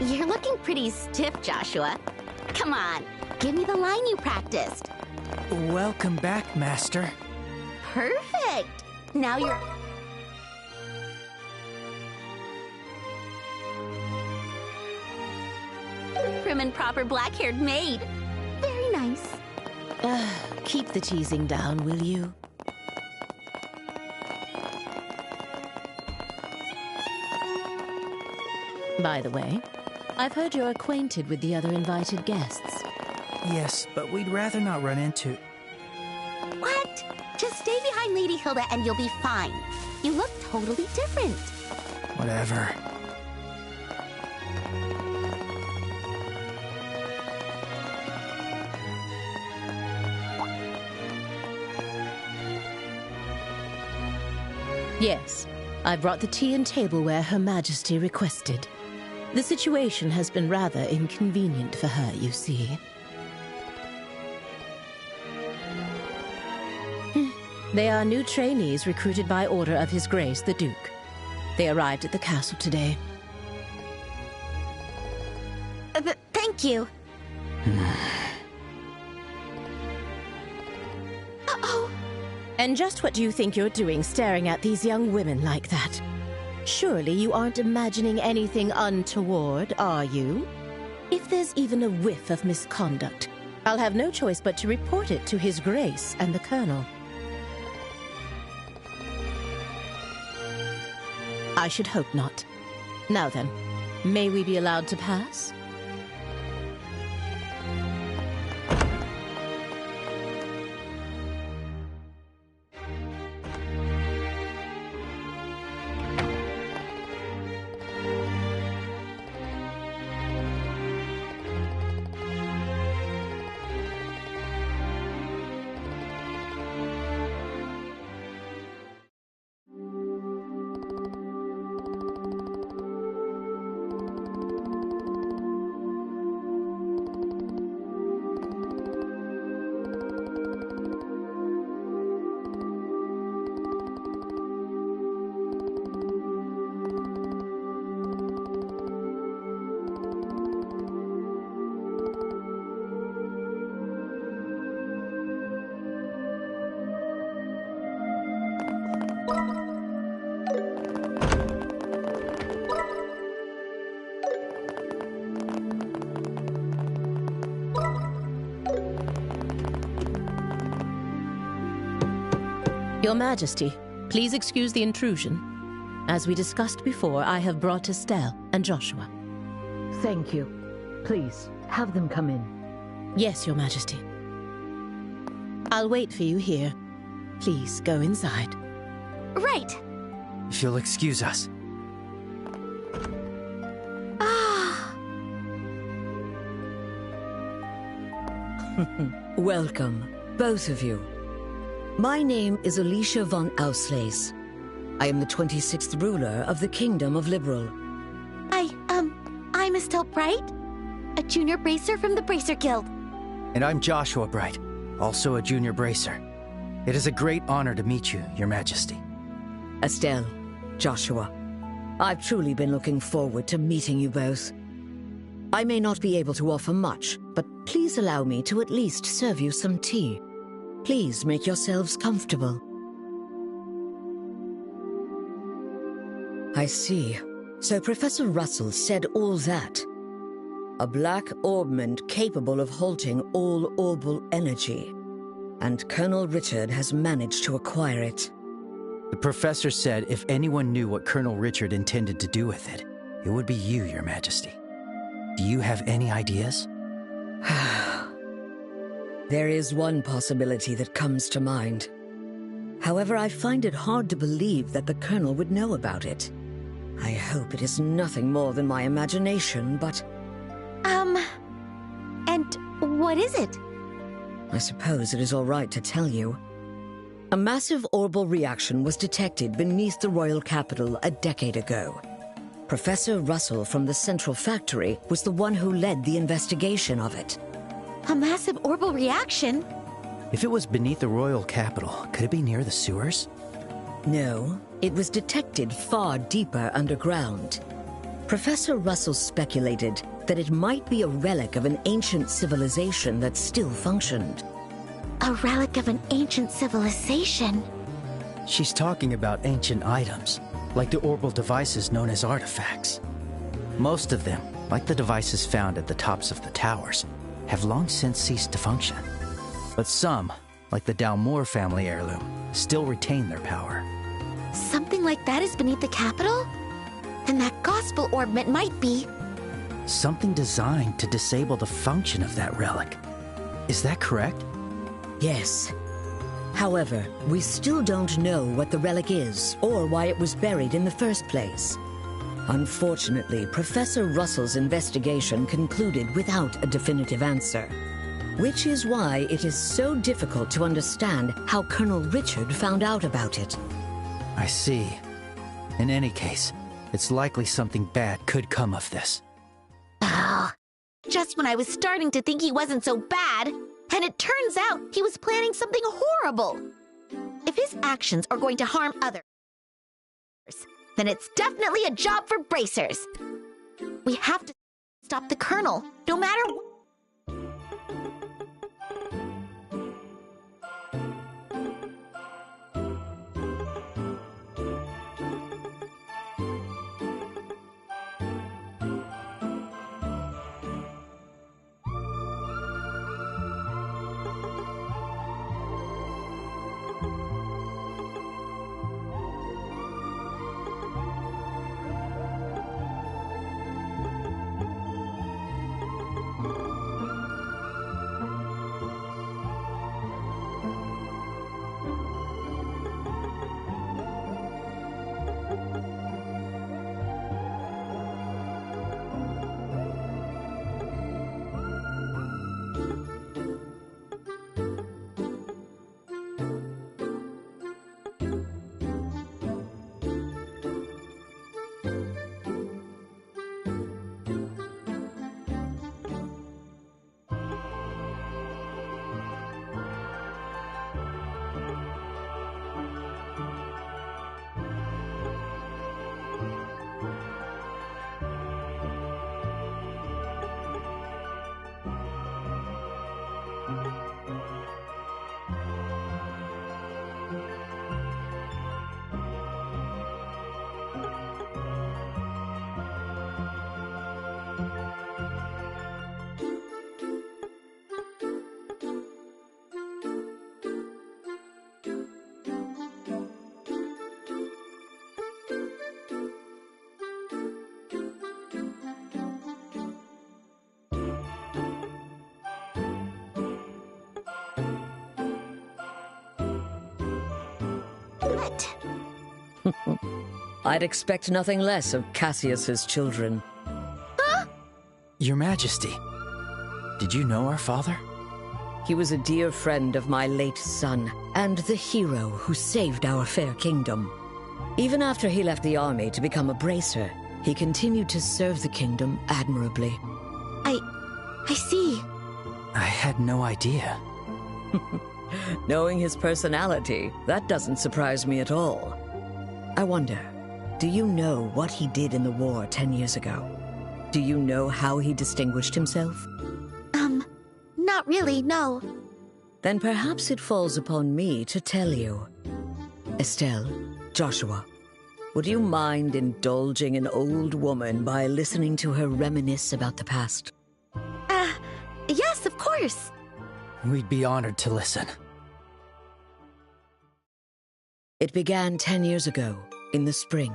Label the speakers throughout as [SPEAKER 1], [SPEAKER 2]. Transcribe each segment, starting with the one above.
[SPEAKER 1] You're looking pretty stiff, Joshua. Come on, give me the line you practiced.
[SPEAKER 2] Welcome back, Master.
[SPEAKER 1] Perfect! Now you're... Prim and proper black-haired maid. Very nice.
[SPEAKER 3] Keep the teasing down, will you? By the way, I've heard you're acquainted with the other invited guests.
[SPEAKER 2] Yes, but we'd rather not run into...
[SPEAKER 1] What? Just stay behind Lady Hilda and you'll be fine. You look totally different.
[SPEAKER 2] Whatever.
[SPEAKER 3] Yes, I brought the tea and tableware Her Majesty requested. The situation has been rather inconvenient for her, you see. They are new trainees recruited by order of His Grace, the Duke. They arrived at the castle today.
[SPEAKER 1] Thank you. Uh-oh.
[SPEAKER 3] And just what do you think you're doing staring at these young women like that? Surely you aren't imagining anything untoward, are you? If there's even a whiff of misconduct, I'll have no choice but to report it to His Grace and the Colonel. I should hope not. Now then, may we be allowed to pass? Your Majesty, please excuse the intrusion. As we discussed before, I have brought Estelle and Joshua.
[SPEAKER 4] Thank you. Please, have them come in.
[SPEAKER 3] Yes, Your Majesty. I'll wait for you here. Please, go inside.
[SPEAKER 1] Right.
[SPEAKER 2] If you'll excuse us.
[SPEAKER 4] Welcome, both of you. My name is Alicia von Auslese. I am the 26th ruler of the Kingdom of Liberal.
[SPEAKER 1] I'm Estelle Bright, a junior bracer from the Bracer Guild.
[SPEAKER 2] And I'm Joshua Bright, also a junior bracer. It is a great honor to meet you, Your Majesty.
[SPEAKER 4] Estelle, Joshua, I've truly been looking forward to meeting you both. I may not be able to offer much, but please allow me to at least serve you some tea. Please make yourselves comfortable. I see. So Professor Russell said all that. A black orbment capable of halting all orbal energy. And Colonel Richard has managed to acquire it.
[SPEAKER 2] The professor said if anyone knew what Colonel Richard intended to do with it, it would be you, Your Majesty. Do you have any ideas?
[SPEAKER 4] There is one possibility that comes to mind. However, I find it hard to believe that the Colonel would know about it. I hope it is nothing more than my imagination, but...
[SPEAKER 1] And what is it?
[SPEAKER 4] I suppose it is all right to tell you. A massive orbal reaction was detected beneath the royal capital a decade ago. Professor Russell from the Central Factory was the one who led the investigation of it.
[SPEAKER 1] A massive orbal reaction?
[SPEAKER 2] If it was beneath the royal capital, could it be near the sewers?
[SPEAKER 4] No, it was detected far deeper underground. Professor Russell speculated that it might be a relic of an ancient civilization that still functioned.
[SPEAKER 1] A relic of an ancient civilization?
[SPEAKER 2] She's talking about ancient items, like the orbital devices known as artifacts. Most of them, like the devices found at the tops of the towers, have long since ceased to function. But some, like the Dalmor family heirloom, still retain their power.
[SPEAKER 1] Something like that is beneath the capital? Then that gospel ornament might be...
[SPEAKER 2] Something designed to disable the function of that relic. Is that correct?
[SPEAKER 4] Yes. However, we still don't know what the relic is or why it was buried in the first place. Unfortunately, Professor Russell's investigation concluded without a definitive answer, which is why it is so difficult to understand how Colonel Richard found out about it.
[SPEAKER 2] I see. In any case, it's likely something bad could come of this.
[SPEAKER 1] Oh, just when I was starting to think he wasn't so bad, and it turns out he was planning something horrible. If his actions are going to harm others, then it's definitely a job for bracers. We have to stop the Colonel, no matter what. What?
[SPEAKER 4] I'd expect nothing less of Cassius's children.
[SPEAKER 1] Huh?
[SPEAKER 2] Your Majesty, did you know our father?
[SPEAKER 4] He was a dear friend of my late son, and the hero who saved our fair kingdom. Even after he left the army to become a bracer, he continued to serve the kingdom admirably.
[SPEAKER 1] I see.
[SPEAKER 2] I had no idea.
[SPEAKER 4] Knowing his personality, that doesn't surprise me at all. I wonder, do you know what he did in the war 10 years ago? Do you know how he distinguished himself?
[SPEAKER 1] Not really, no.
[SPEAKER 4] Then perhaps it falls upon me to tell you. Estelle, Joshua, would you mind indulging an old woman by listening to her reminisce about the past?
[SPEAKER 1] Yes, of course.
[SPEAKER 2] We'd be honored to listen.
[SPEAKER 4] It began 10 years ago, in the spring.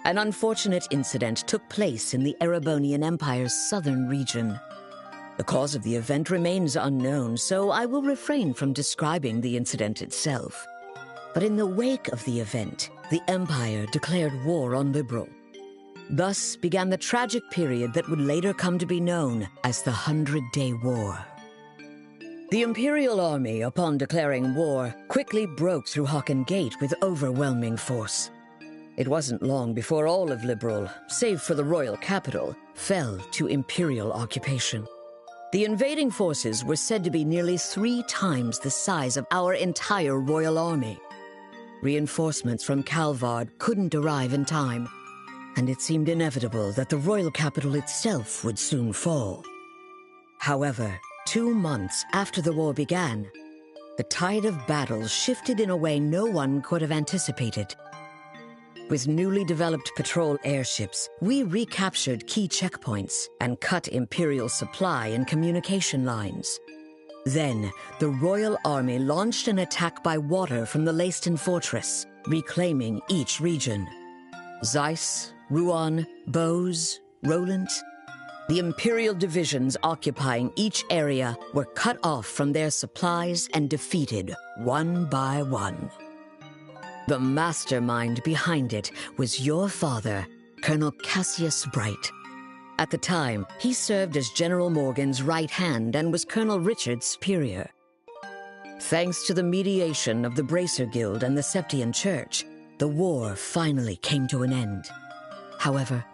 [SPEAKER 4] An unfortunate incident took place in the Erebonian Empire's southern region. The cause of the event remains unknown, so I will refrain from describing the incident itself. But in the wake of the event, the Empire declared war on Liberl. Thus began the tragic period that would later come to be known as the 100-Day War. The Imperial Army, upon declaring war, quickly broke through Hocken Gate with overwhelming force. It wasn't long before all of Liberl, save for the royal capital, fell to Imperial occupation. The invading forces were said to be nearly 3 times the size of our entire royal army. Reinforcements from Calvard couldn't arrive in time, and it seemed inevitable that the royal capital itself would soon fall. However, 2 months after the war began, the tide of battle shifted in a way no one could have anticipated. With newly developed patrol airships, we recaptured key checkpoints and cut Imperial supply and communication lines. Then, the Royal Army launched an attack by water from the Leiston Fortress, reclaiming each region. Zeiss, Rouen, Bose, Roland. The Imperial divisions occupying each area were cut off from their supplies and defeated one by one. The mastermind behind it was your father, Colonel Cassius Bright. At the time, he served as General Morgan's right hand and was Colonel Richard's superior. Thanks to the mediation of the Bracer Guild and the Septian Church, the war finally came to an end. However,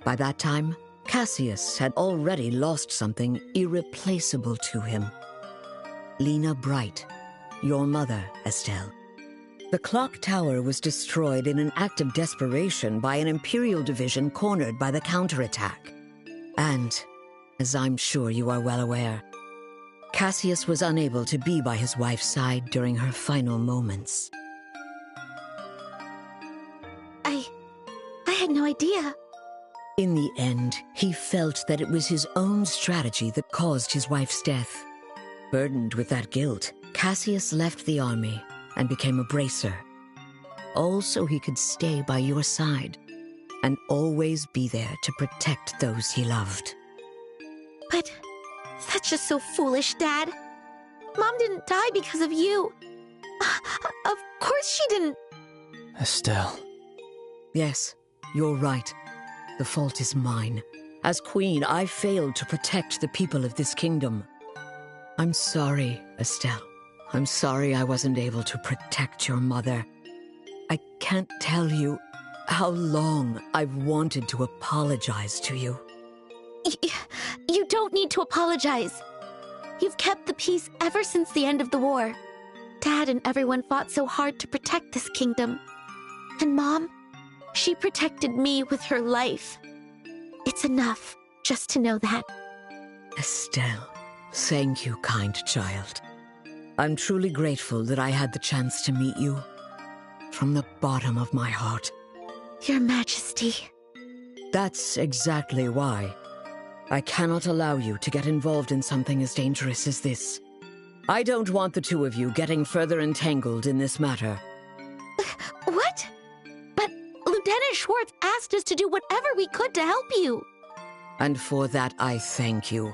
[SPEAKER 4] by that time, Cassius had already lost something irreplaceable to him. Lena Bright, your mother, Estelle. The clock tower was destroyed in an act of desperation by an Imperial division cornered by the counterattack. And, as I'm sure you are well aware, Cassius was unable to be by his wife's side during her final moments.
[SPEAKER 1] I had no idea.
[SPEAKER 4] In the end, he felt that it was his own strategy that caused his wife's death. Burdened with that guilt, Cassius left the army and became a bracer. All so he could stay by your side and always be there to protect those he loved.
[SPEAKER 1] But that's just so foolish, Dad. Mom didn't die because of you. Of course she didn't.
[SPEAKER 2] Estelle.
[SPEAKER 4] Yes, you're right. The fault is mine. As queen, I failed to protect the people of this kingdom. I'm sorry, Estelle. I'm sorry I wasn't able to protect your mother. I can't tell you how long I've wanted to apologize to you.
[SPEAKER 1] You don't need to apologize. You've kept the peace ever since the end of the war. Dad and everyone fought so hard to protect this kingdom. And Mom, she protected me with her life. It's enough just to know that.
[SPEAKER 4] Estelle, thank you, kind child. I'm truly grateful that I had the chance to meet you. From the bottom of my heart.
[SPEAKER 1] Your Majesty.
[SPEAKER 4] That's exactly why. I cannot allow you to get involved in something as dangerous as this. I don't want the two of you getting further entangled in this matter.
[SPEAKER 1] What? But Lieutenant Schwartz asked us to do whatever we could to help you.
[SPEAKER 4] And for that, I thank you.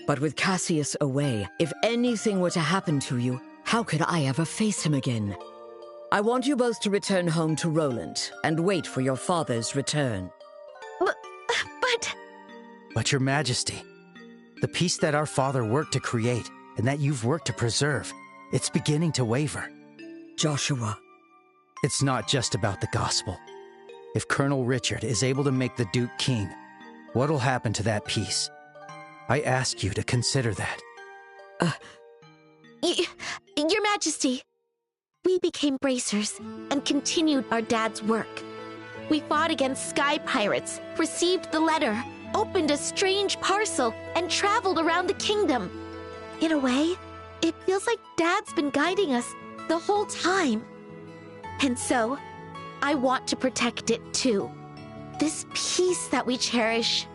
[SPEAKER 4] But with Cassius away, if anything were to happen to you, how could I ever face him again? I want you both to return home to Roland and wait for your father's return.
[SPEAKER 2] But Your Majesty, the peace that our father worked to create and that you've worked to preserve, it's beginning to waver.
[SPEAKER 4] Joshua.
[SPEAKER 2] It's not just about the gospel. If Colonel Richard is able to make the Duke king, what'll happen to that peace? I ask you to consider that.
[SPEAKER 1] Your Majesty, we became bracers and continued our dad's work. We fought against sky pirates, received the letter, opened a strange parcel, and traveled around the kingdom. In a way, it feels like Dad's been guiding us the whole time. And so, I want to protect it too. This peace that we cherish.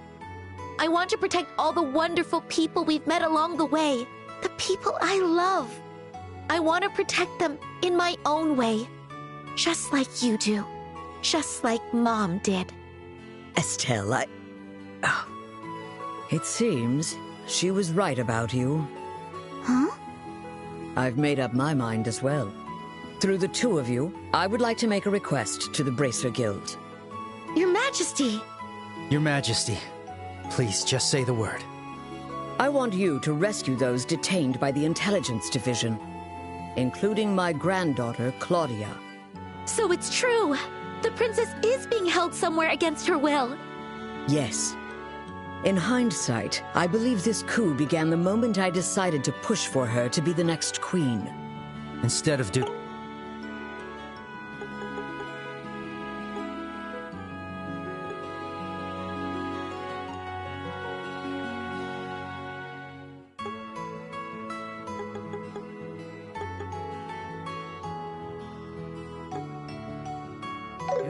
[SPEAKER 1] I want to protect all the wonderful people we've met along the way, the people I love. I want to protect them in my own way, just like you do, just like Mom did.
[SPEAKER 4] Estelle, it seems she was right about you.
[SPEAKER 1] Huh?
[SPEAKER 4] I've made up my mind as well. Through the two of you, I would like to make a request to the Bracer Guild.
[SPEAKER 1] Your Majesty!
[SPEAKER 2] Your Majesty, please just say the word.
[SPEAKER 4] I want you to rescue those detained by the Intelligence Division, including my granddaughter, Claudia.
[SPEAKER 1] So it's true! The princess is being held somewhere against her will.
[SPEAKER 4] Yes. In hindsight, I believe this coup began the moment I decided to push for her to be the next queen.
[SPEAKER 2] Instead of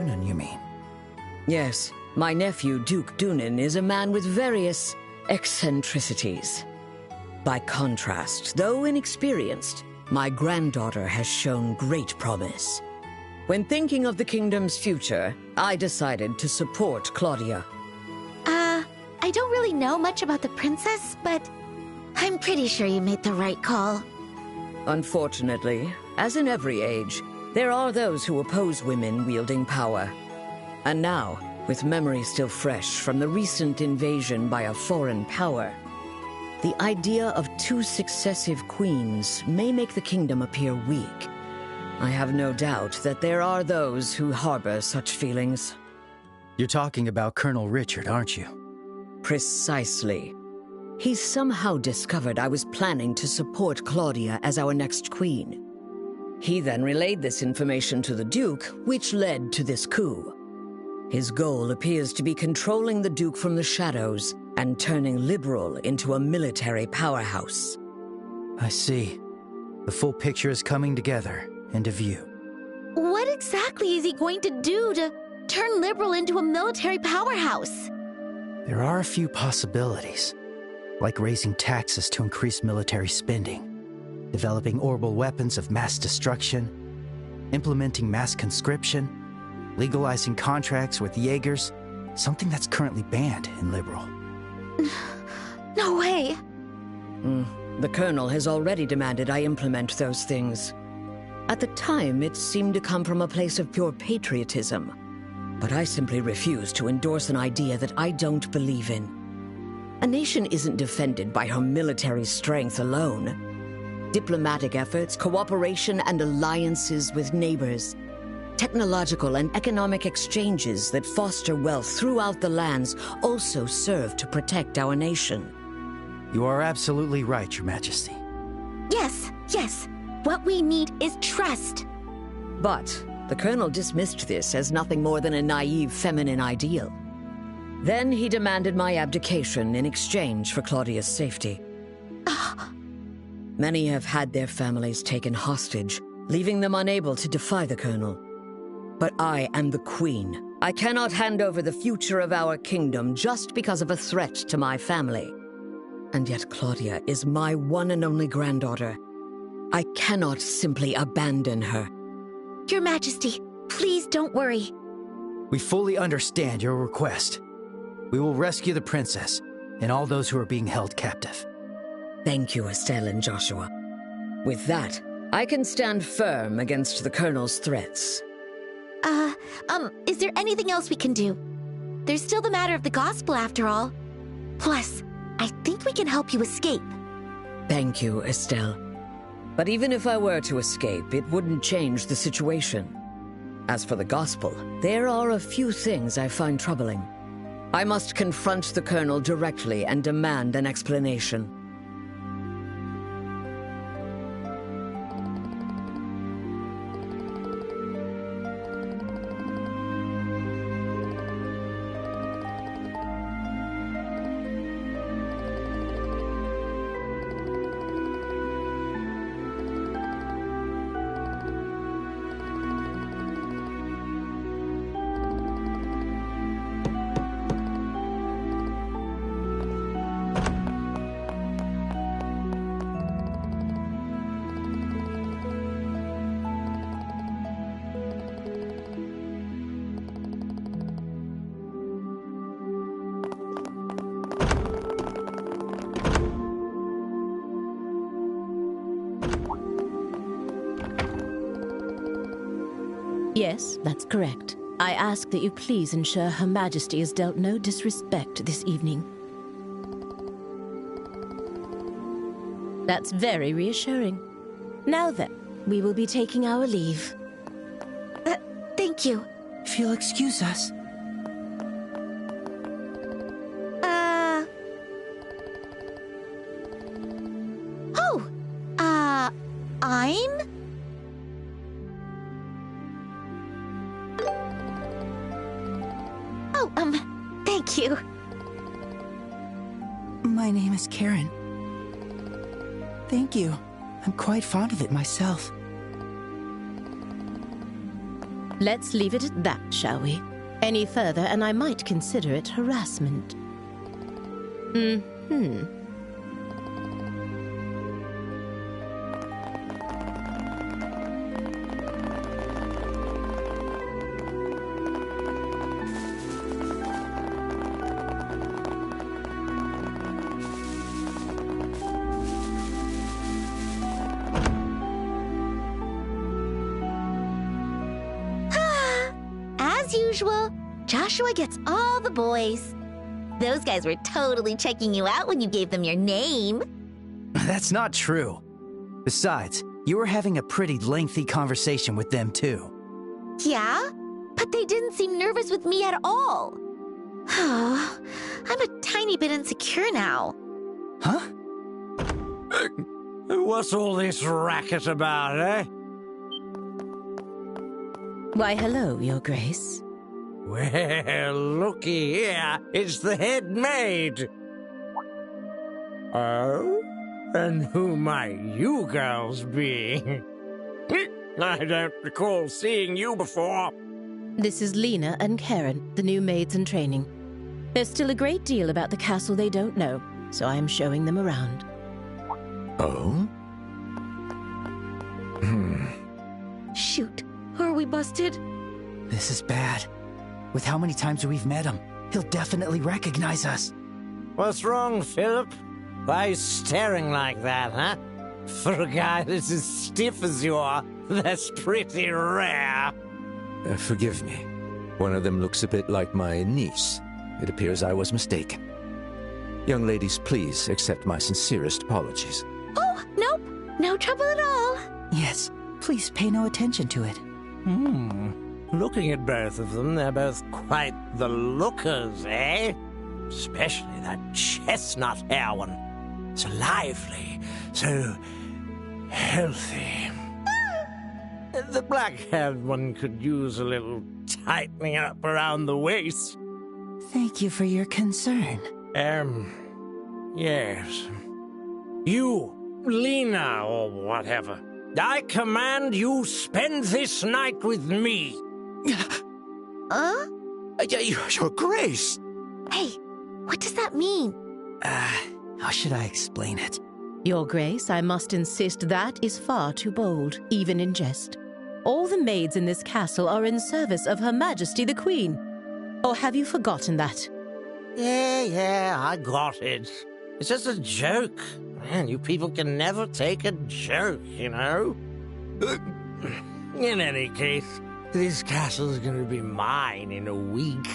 [SPEAKER 2] Dunan, you mean?
[SPEAKER 4] Yes, my nephew, Duke Dunan, is a man with various eccentricities. By contrast, though inexperienced, my granddaughter has shown great promise. When thinking of the kingdom's future, I decided to support Claudia.
[SPEAKER 1] I don't really know much about the princess, but I'm pretty sure you made the right call.
[SPEAKER 4] Unfortunately, as in every age, there are those who oppose women wielding power. And now, with memory still fresh from the recent invasion by a foreign power, the idea of 2 successive queens may make the kingdom appear weak. I have no doubt that there are those who harbor such feelings.
[SPEAKER 2] You're talking about Colonel Richard, aren't you?
[SPEAKER 4] Precisely. He somehow discovered I was planning to support Claudia as our next queen. He then relayed this information to the Duke, which led to this coup. His goal appears to be controlling the Duke from the shadows and turning Liberl into a military powerhouse.
[SPEAKER 2] I see. The full picture is coming together into view.
[SPEAKER 1] What exactly is he going to do to turn Liberl into a military powerhouse?
[SPEAKER 2] There are a few possibilities, like raising taxes to increase military spending, developing orbital weapons of mass destruction, implementing mass conscription, legalizing contracts with Jaegers, something that's currently banned in Liberl.
[SPEAKER 1] No way!
[SPEAKER 4] The Colonel has already demanded I implement those things. At the time, it seemed to come from a place of pure patriotism. But I simply refuse to endorse an idea that I don't believe in. A nation isn't defended by her military strength alone. Diplomatic efforts, cooperation, and alliances with neighbors, technological and economic exchanges that foster wealth throughout the lands also serve to protect our nation.
[SPEAKER 2] You are absolutely right, Your Majesty.
[SPEAKER 1] Yes. What we need is trust.
[SPEAKER 4] But the Colonel dismissed this as nothing more than a naive feminine ideal. Then he demanded my abdication in exchange for Claudia's safety. Many have had their families taken hostage, leaving them unable to defy the Colonel. But I am the Queen. I cannot hand over the future of our kingdom just because of a threat to my family. And yet Claudia is my one and only granddaughter. I cannot simply abandon her.
[SPEAKER 1] Your Majesty, please don't worry.
[SPEAKER 2] We fully understand your request. We will rescue the princess and all those who are being held captive.
[SPEAKER 4] Thank you, Estelle and Joshua. With that, I can stand firm against the Colonel's threats.
[SPEAKER 1] Is there anything else we can do? There's still the matter of the gospel after all. Plus, I think we can help you escape.
[SPEAKER 4] Thank you, Estelle. But even if I were to escape, it wouldn't change the situation. As for the gospel, there are a few things I find troubling. I must confront the Colonel directly and demand an explanation.
[SPEAKER 3] Yes, that's correct. I ask that you please ensure Her Majesty is dealt no disrespect this evening. That's very reassuring. Now then, we will be taking our leave.
[SPEAKER 1] Thank you.
[SPEAKER 2] If you'll excuse us.
[SPEAKER 1] Thank you.
[SPEAKER 2] My name is Karen. Thank you. I'm quite fond of it myself.
[SPEAKER 3] Let's leave it at that, shall we? Any further, and I might consider it harassment.
[SPEAKER 1] As usual, Joshua gets all the boys. Those guys were totally checking you out when you gave them your name.
[SPEAKER 2] That's not true. Besides, you were having a pretty lengthy conversation with them, too.
[SPEAKER 1] Yeah? But they didn't seem nervous with me at all. I'm a tiny bit insecure now.
[SPEAKER 2] Huh?
[SPEAKER 5] What's all this racket about, eh?
[SPEAKER 3] Why, hello, Your Grace.
[SPEAKER 5] Well, looky here. It's the head maid. Oh? And who might you girls be? I don't recall seeing you before.
[SPEAKER 3] This is Lena and Karen, the new maids in training. There's still a great deal about the castle they don't know, so I am showing them around.
[SPEAKER 6] Oh?
[SPEAKER 1] Shoot, are we busted?
[SPEAKER 2] This is bad. With how many times we've met him, he'll definitely recognize us.
[SPEAKER 5] What's wrong, Philip? Why are you staring like that, huh? For a guy that's as stiff as you are, that's pretty rare.
[SPEAKER 6] Forgive me. One of them looks a bit like my niece. It appears I was mistaken. Young ladies, please accept my sincerest apologies.
[SPEAKER 1] Oh, nope. No trouble at all.
[SPEAKER 2] Yes, please pay no attention to it.
[SPEAKER 5] Looking at both of them, they're both quite the lookers, eh? Especially that chestnut hair one. So lively, so healthy. The black-haired one could use a little tightening up around the waist.
[SPEAKER 2] Thank you for your concern.
[SPEAKER 5] Yes. You, Lena, or whatever. I command you spend this night with me.
[SPEAKER 6] Your Grace!
[SPEAKER 1] Hey, what does that mean?
[SPEAKER 2] How should I explain it?
[SPEAKER 3] Your Grace, I must insist that is far too bold, even in jest. All the maids in this castle are in service of Her Majesty the Queen. Or have you forgotten that?
[SPEAKER 5] Yeah, I got it. It's just a joke. Man, you people can never take a joke, you know? In any case, this castle's gonna be mine in a week.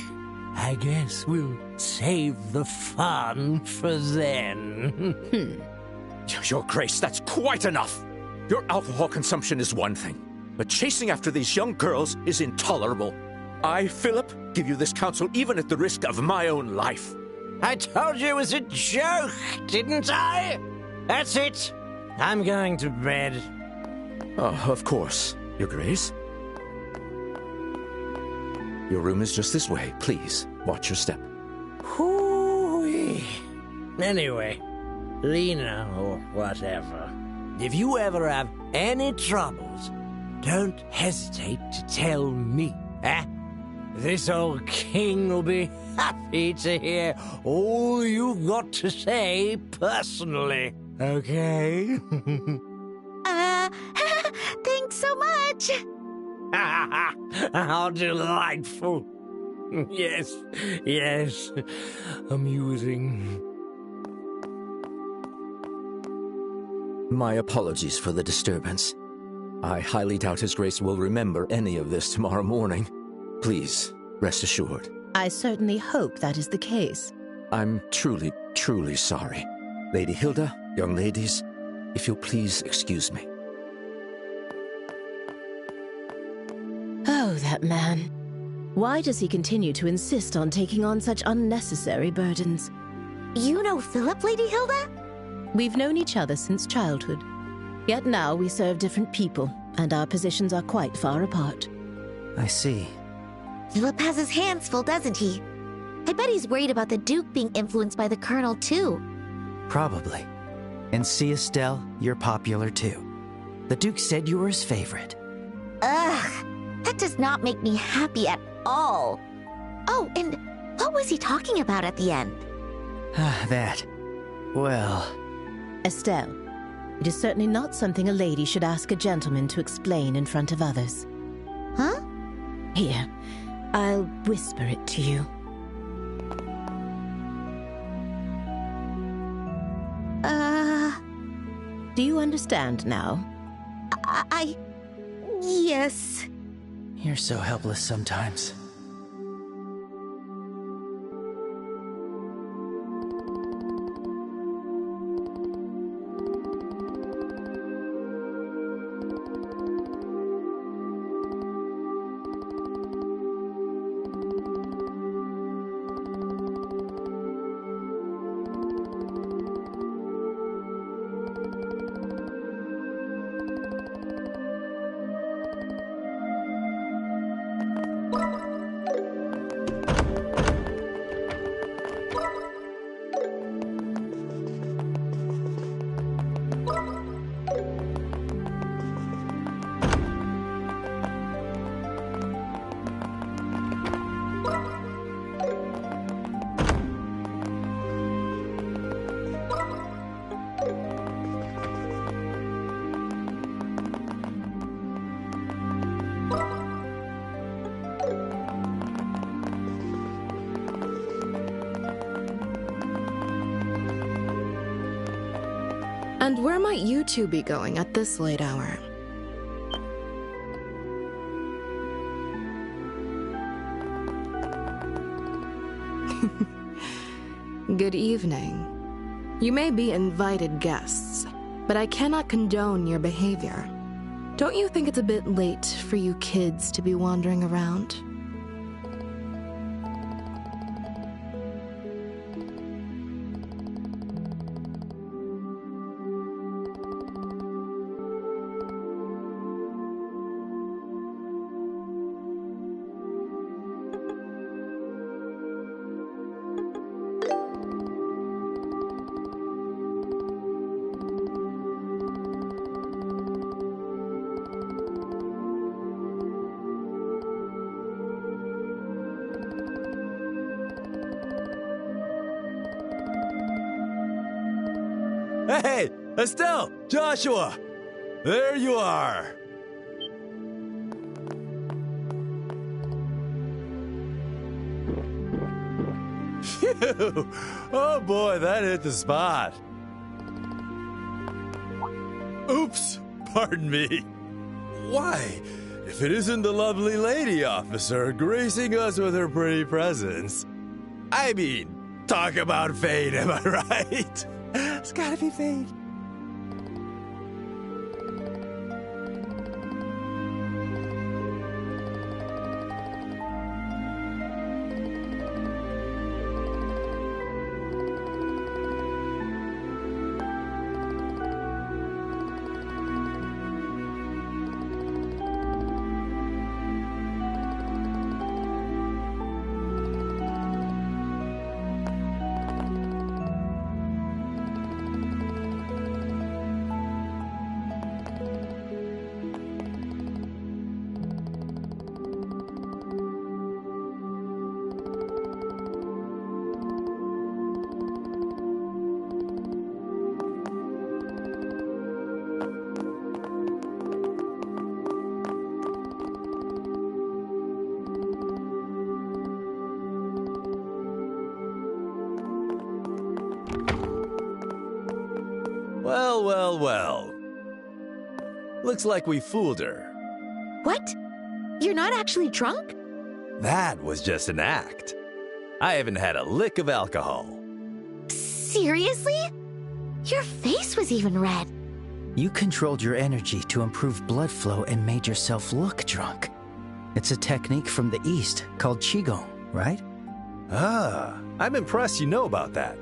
[SPEAKER 5] I guess we'll save the fun for then.
[SPEAKER 6] Your Grace, that's quite enough! Your alcohol consumption is one thing, but chasing after these young girls is intolerable. I, Philip, give you this counsel even at the risk of my own life.
[SPEAKER 5] I told you it was a joke, didn't I? That's it. I'm going to bed.
[SPEAKER 6] Oh, of course, Your Grace. Your room is just this way. Please, watch your step.
[SPEAKER 5] Hoo-wee. Anyway, Lena or whatever, if you ever have any troubles, don't hesitate to tell me, eh? This old king will be happy to hear all you've got to say personally, okay?
[SPEAKER 1] Thanks so much.
[SPEAKER 5] How delightful. Yes, amusing.
[SPEAKER 6] My apologies for the disturbance. I highly doubt His Grace will remember any of this tomorrow morning. Please, rest assured.
[SPEAKER 3] I certainly hope that is the case.
[SPEAKER 6] I'm truly, truly sorry. Lady Hilda, young ladies, if you'll please excuse me.
[SPEAKER 3] Oh, that man. Why does he continue to insist on taking on such unnecessary burdens?
[SPEAKER 1] You know Philip, Lady Hilda?
[SPEAKER 3] We've known each other since childhood. Yet now we serve different people, and our positions are quite far apart.
[SPEAKER 2] I see.
[SPEAKER 1] Philip has his hands full, doesn't he? I bet he's worried about the Duke being influenced by the Colonel, too.
[SPEAKER 2] Probably. And see, Estelle, you're popular too. The Duke said you were his favorite.
[SPEAKER 1] Ugh, that That does not make me happy at all. Oh, and what was he talking about at the end?
[SPEAKER 2] That. Well...
[SPEAKER 3] Estelle, it is certainly not something a lady should ask a gentleman to explain in front of others.
[SPEAKER 1] Huh?
[SPEAKER 3] Here, I'll whisper it to you. Do you understand now?
[SPEAKER 1] Yes.
[SPEAKER 2] You're so helpless sometimes.
[SPEAKER 7] And where might you two be going at this late hour? Good evening. You may be invited guests, but I cannot condone your behavior. Don't you think it's a bit late for you kids to be wandering around?
[SPEAKER 8] Hey, Estelle! Joshua! There you are! Phew! Oh boy, that hit the spot. Oops! Pardon me. Why, if it isn't the lovely lady officer gracing us with her pretty presence. I mean, talk about fate, am I right? It's gotta be fate. Well. Looks like we fooled her.
[SPEAKER 1] What? You're not actually drunk?
[SPEAKER 8] That was just an act. I haven't had a lick of alcohol.
[SPEAKER 1] Seriously? Your face was even red.
[SPEAKER 2] You controlled your energy to improve blood flow and made yourself look drunk. It's a technique from the East called Qigong, right?
[SPEAKER 8] Ah, I'm impressed you know about that.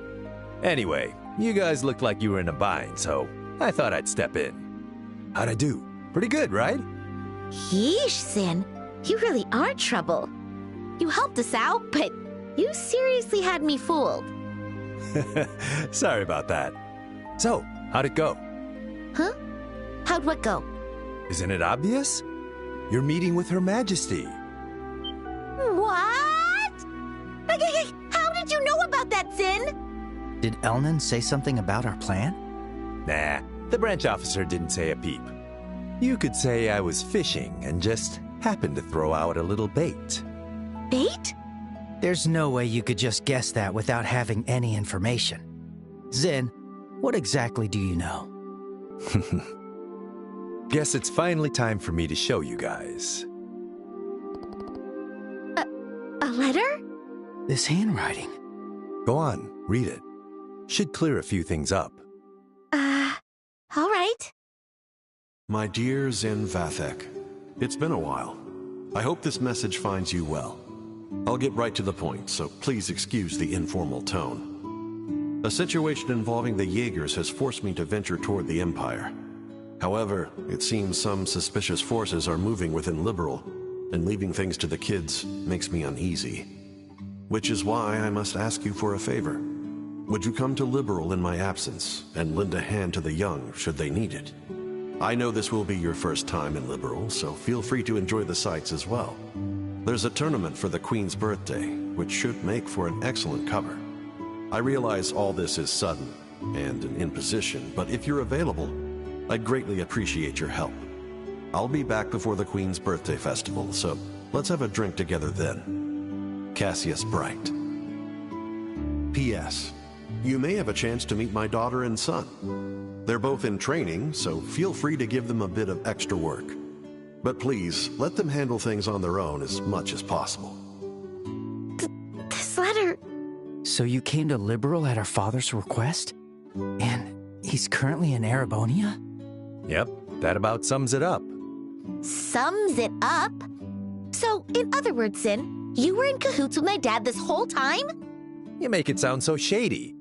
[SPEAKER 8] Anyway, you guys looked like you were in a bind, so I thought I'd step in. How'd I do? Pretty good, right?
[SPEAKER 1] Yeesh, Sin. You really are trouble. You helped us out, but you seriously had me fooled.
[SPEAKER 8] Sorry about that. So, how'd it go?
[SPEAKER 1] Huh? How'd what go?
[SPEAKER 8] Isn't it obvious? You're meeting with Her Majesty.
[SPEAKER 1] What? How did you know about that, Zin?
[SPEAKER 2] Did Elnan say something about our plan?
[SPEAKER 8] Nah, the branch officer didn't say a peep. You could say I was fishing and just happened to throw out a little bait.
[SPEAKER 1] Bait?
[SPEAKER 2] There's no way you could just guess that without having any information. Zin, what exactly do you know?
[SPEAKER 8] Guess it's finally time for me to show you guys.
[SPEAKER 1] A letter?
[SPEAKER 2] This handwriting.
[SPEAKER 8] Go on, read it. Should clear a few things up.
[SPEAKER 1] All right.
[SPEAKER 9] My dear Zin Vathek, it's been a while. I hope this message finds you well. I'll get right to the point, so please excuse the informal tone. A situation involving the Jaegers has forced me to venture toward the Empire. However, it seems some suspicious forces are moving within Liberl, and leaving things to the kids makes me uneasy. Which is why I must ask you for a favor. Would you come to Liberl in my absence, and lend a hand to the young should they need it? I know this will be your first time in Liberl, so feel free to enjoy the sights as well. There's a tournament for the Queen's birthday, which should make for an excellent cover. I realize all this is sudden and an imposition, but if you're available, I'd greatly appreciate your help. I'll be back before the Queen's birthday festival, so let's have a drink together then. Cassius Bright. P.S. You may have a chance to meet my daughter and son. They're both in training, so feel free to give them a bit of extra work. But please, let them handle things on their own as much as possible.
[SPEAKER 1] This letter...
[SPEAKER 2] So you came to Liberl at our father's request? And he's currently in Erebonia?
[SPEAKER 8] Yep, that about sums it up.
[SPEAKER 1] Sums it up? So, in other words, Zin, you were in cahoots with my dad this whole time?
[SPEAKER 8] You make it sound so shady.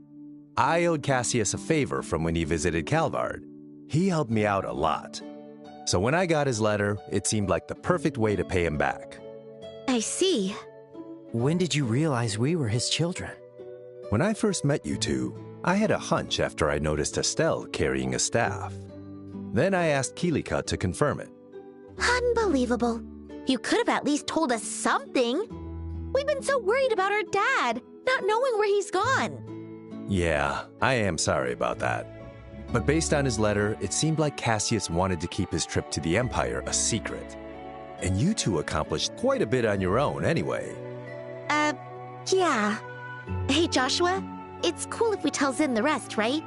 [SPEAKER 8] I owed Cassius a favor from when he visited Calvard. He helped me out a lot. So when I got his letter, it seemed like the perfect way to pay him back.
[SPEAKER 1] I see.
[SPEAKER 2] When did you realize we were his children?
[SPEAKER 8] When I first met you two, I had a hunch after I noticed Estelle carrying a staff. Then I asked Kilika to confirm it.
[SPEAKER 1] Unbelievable. You could have at least told us something. We've been so worried about our dad, not knowing where he's gone.
[SPEAKER 8] Yeah, I am sorry about that. But based on his letter, it seemed like Cassius wanted to keep his trip to the Empire a secret. And you two accomplished quite a bit on your own anyway.
[SPEAKER 1] Yeah. Hey, Joshua, it's cool if we tell Zin the rest, right?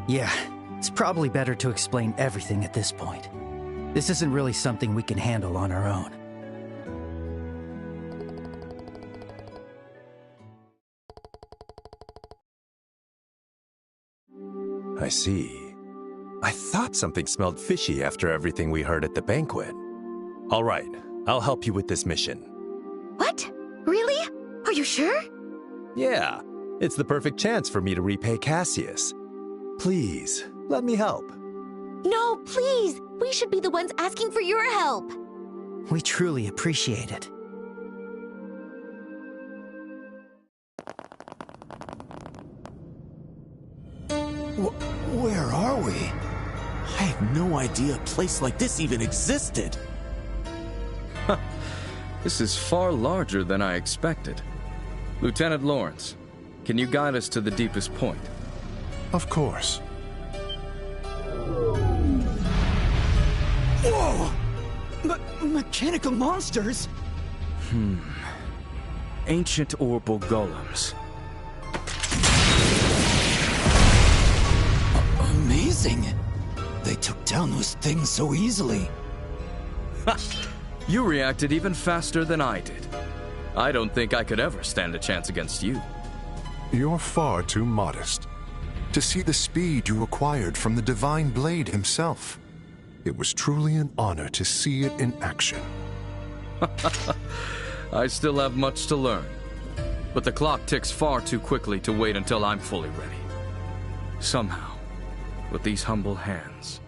[SPEAKER 2] Yeah, it's probably better to explain everything at this point. This isn't really something we can handle on our own.
[SPEAKER 8] I see. I thought something smelled fishy after everything we heard at the banquet. All right, I'll help you with this mission.
[SPEAKER 1] What? Really? Are you sure?
[SPEAKER 8] Yeah, it's the perfect chance for me to repay Cassius. Please, let me help.
[SPEAKER 1] No, please. We should be the ones asking for your help.
[SPEAKER 2] We truly appreciate it.
[SPEAKER 10] Where are we? I had no idea a place like this even existed.
[SPEAKER 11] This is far larger than I expected. Lieutenant Lawrence, can you guide us to the deepest point?
[SPEAKER 12] Of course.
[SPEAKER 10] Whoa! Mechanical monsters?
[SPEAKER 11] Ancient Orbal golems.
[SPEAKER 10] Amazing! They took down those things so easily.
[SPEAKER 11] You reacted even faster than I did. I don't think I could ever stand a chance against you.
[SPEAKER 12] You're far too modest. To see the speed you acquired from the Divine Blade himself. It was truly an honor to see it in action.
[SPEAKER 11] I still have much to learn. But the clock ticks far too quickly to wait until I'm fully ready. Somehow, with these humble hands,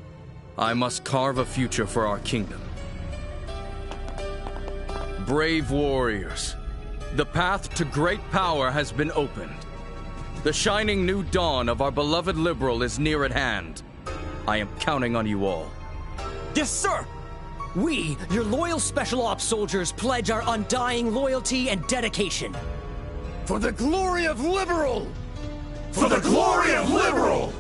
[SPEAKER 11] I must carve a future for our kingdom. Brave warriors, the path to great power has been opened. The shining new dawn of our beloved Liberl is near at hand. I am counting on you all.
[SPEAKER 10] Yes, sir!
[SPEAKER 13] We, your loyal Special Ops soldiers, pledge our undying loyalty and dedication.
[SPEAKER 14] For the glory of Liberl! For the glory of Liberl!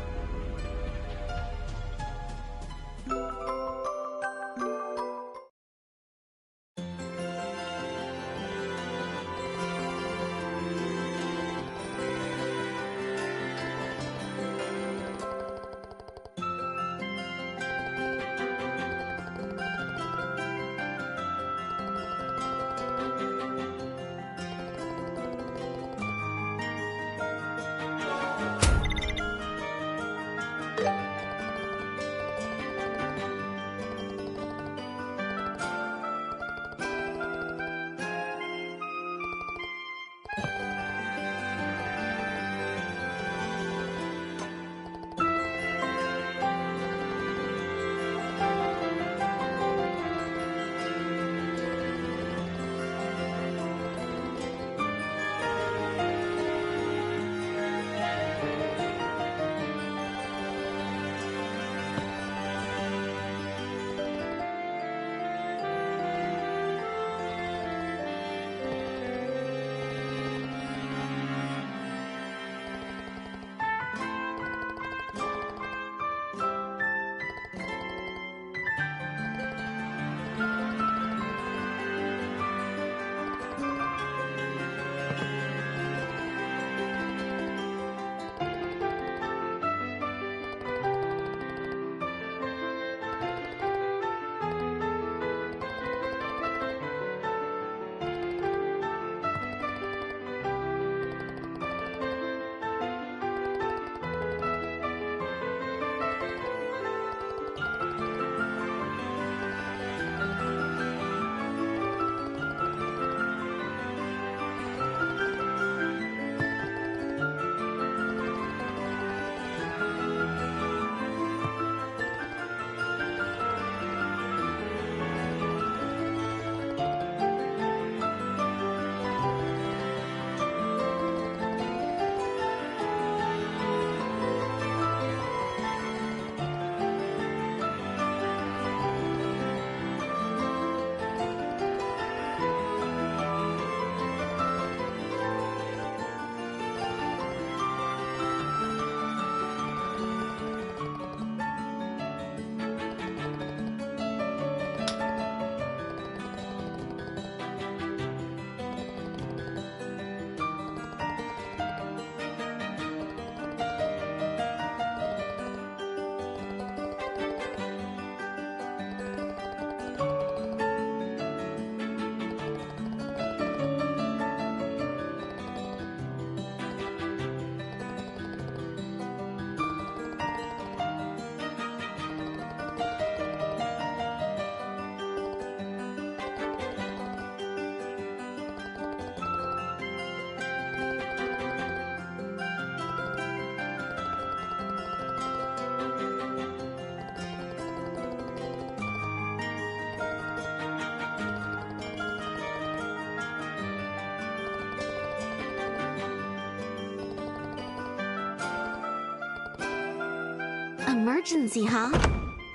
[SPEAKER 1] Emergency, huh?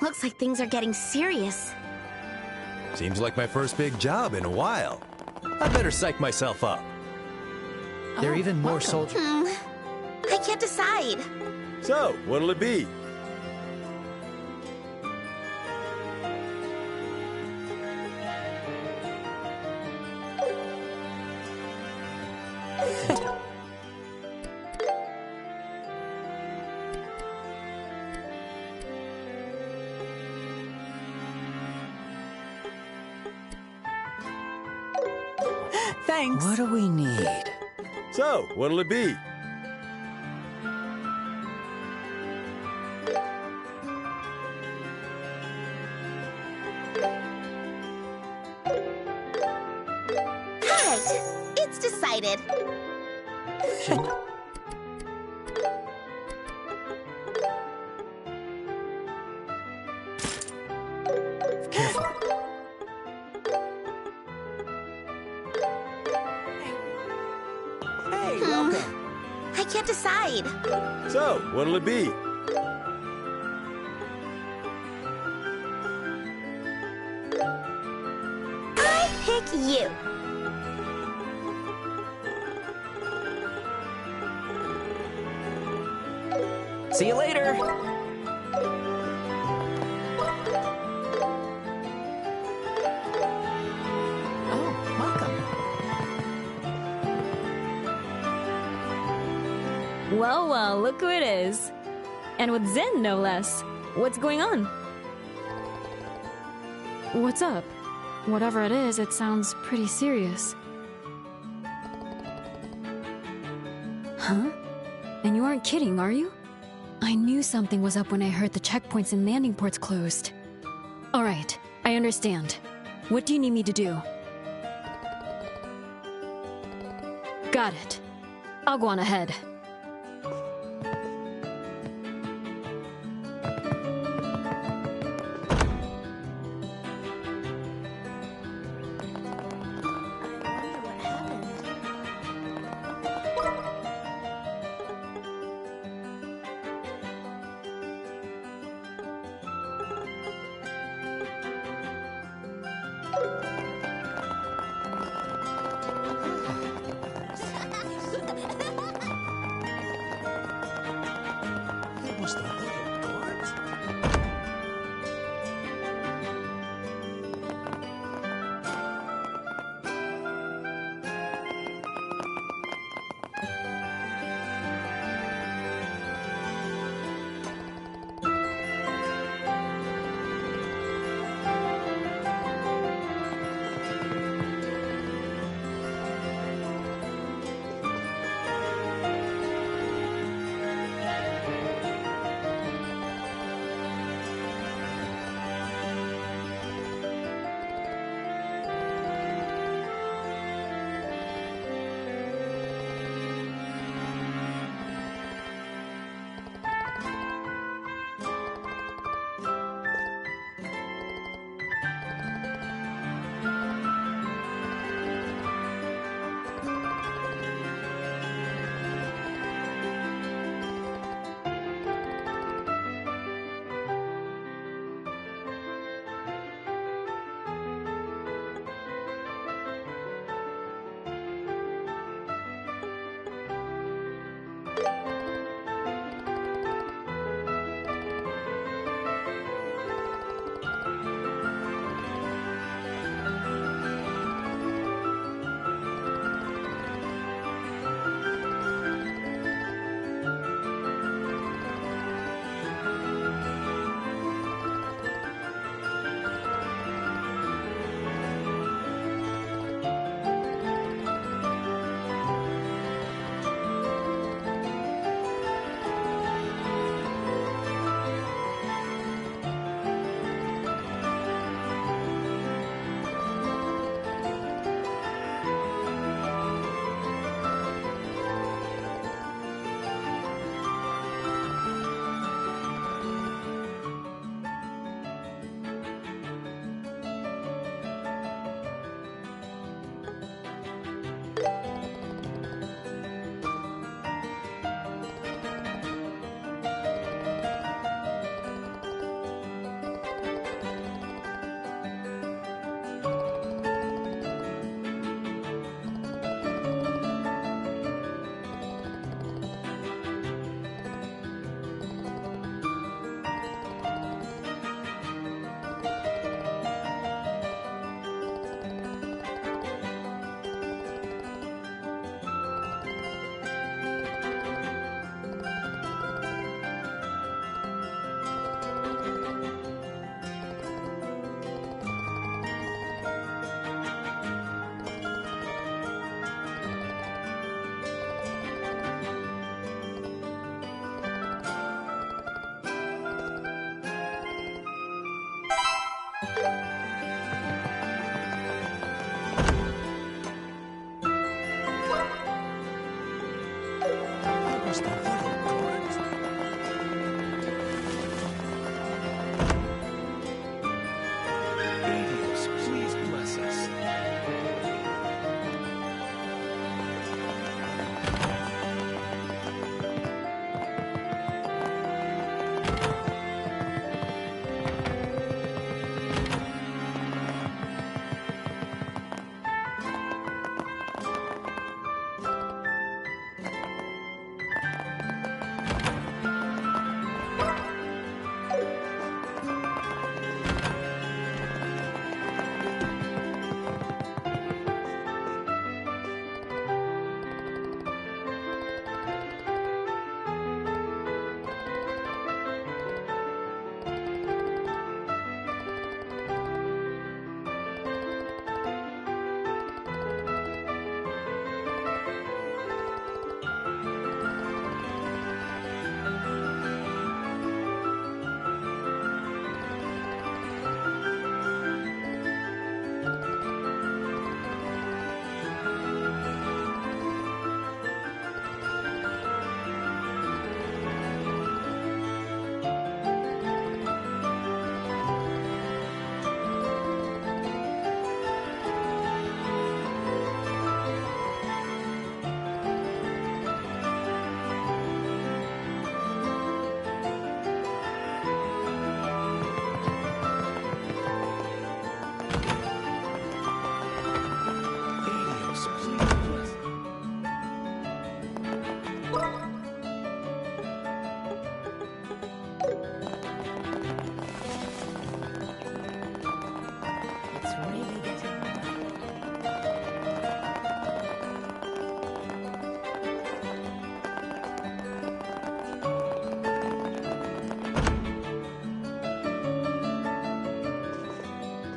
[SPEAKER 1] Looks like things are getting serious.
[SPEAKER 8] Seems like my first big job in a while. I better psych myself up.
[SPEAKER 2] There are even more soldiers.
[SPEAKER 1] I can't decide.
[SPEAKER 8] So, what'll it be?
[SPEAKER 2] Thanks. What do we need?
[SPEAKER 8] So, what'll it be?
[SPEAKER 1] Perfect! It's decided.
[SPEAKER 2] Careful.
[SPEAKER 8] Hey, welcome.
[SPEAKER 1] I can't decide.
[SPEAKER 8] So, what'll it be?
[SPEAKER 1] like you.
[SPEAKER 15] See you later!
[SPEAKER 16] Well, well, look who it is. And with Zen, no less. What's going on?
[SPEAKER 17] What's up? Whatever it is, it sounds pretty serious. Huh? And you aren't kidding, are you? I knew something was up when I heard the checkpoints and landing ports closed. Alright, I understand. What do you need me to do? Got it. I'll go on ahead.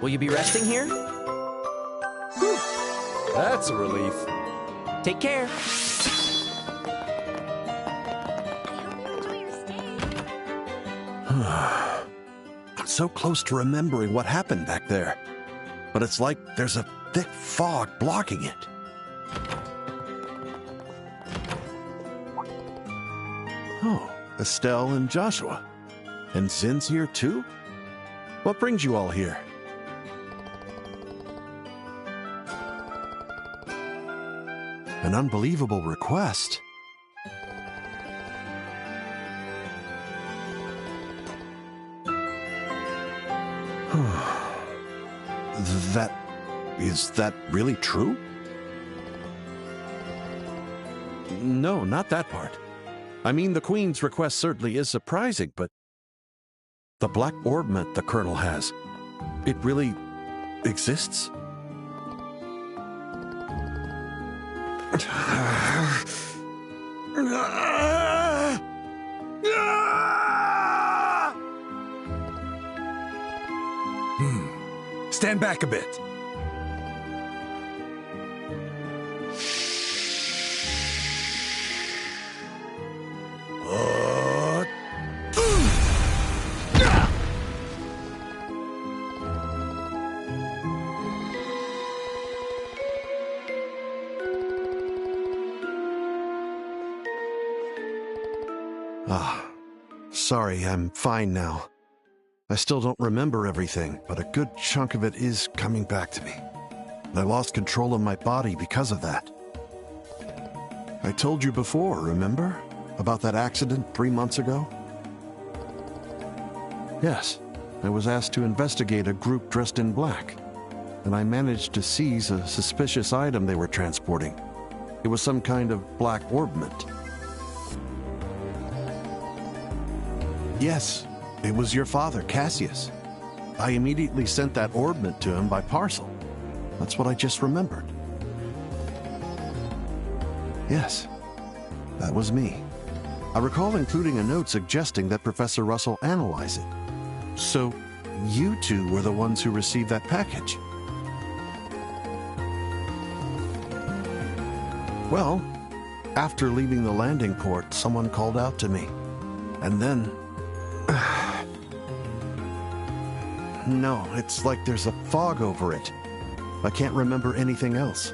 [SPEAKER 15] Will you be resting here?
[SPEAKER 8] Whew. That's a relief.
[SPEAKER 15] Take care.
[SPEAKER 9] I'm so close to remembering what happened back there, but it's like there's a thick fog blocking it. Oh, Estelle and Joshua. And Zin's here too? What brings you all here? An unbelievable request. Is that really true? No, not that part. I mean, the Queen's request certainly is surprising, but the black orbment the Colonel has, it really exists?
[SPEAKER 8] Stand back a bit.
[SPEAKER 9] Sorry, I'm fine now. I still don't remember everything, but a good chunk of it is coming back to me. I lost control of my body because of that. I told you before, remember? About that accident 3 months ago? Yes, I was asked to investigate a group dressed in black, and I managed to seize a suspicious item they were transporting. It was some kind of black orbment. Yes, it was your father, Cassius. I immediately sent that orbment to him by parcel. That's what I just remembered. Yes, that was me. I recall including a note suggesting that Professor Russell analyze it. So, you two were the ones who received that package. Well, after leaving the landing port, someone called out to me. And then... No, it's like there's a fog over it. I can't remember anything else.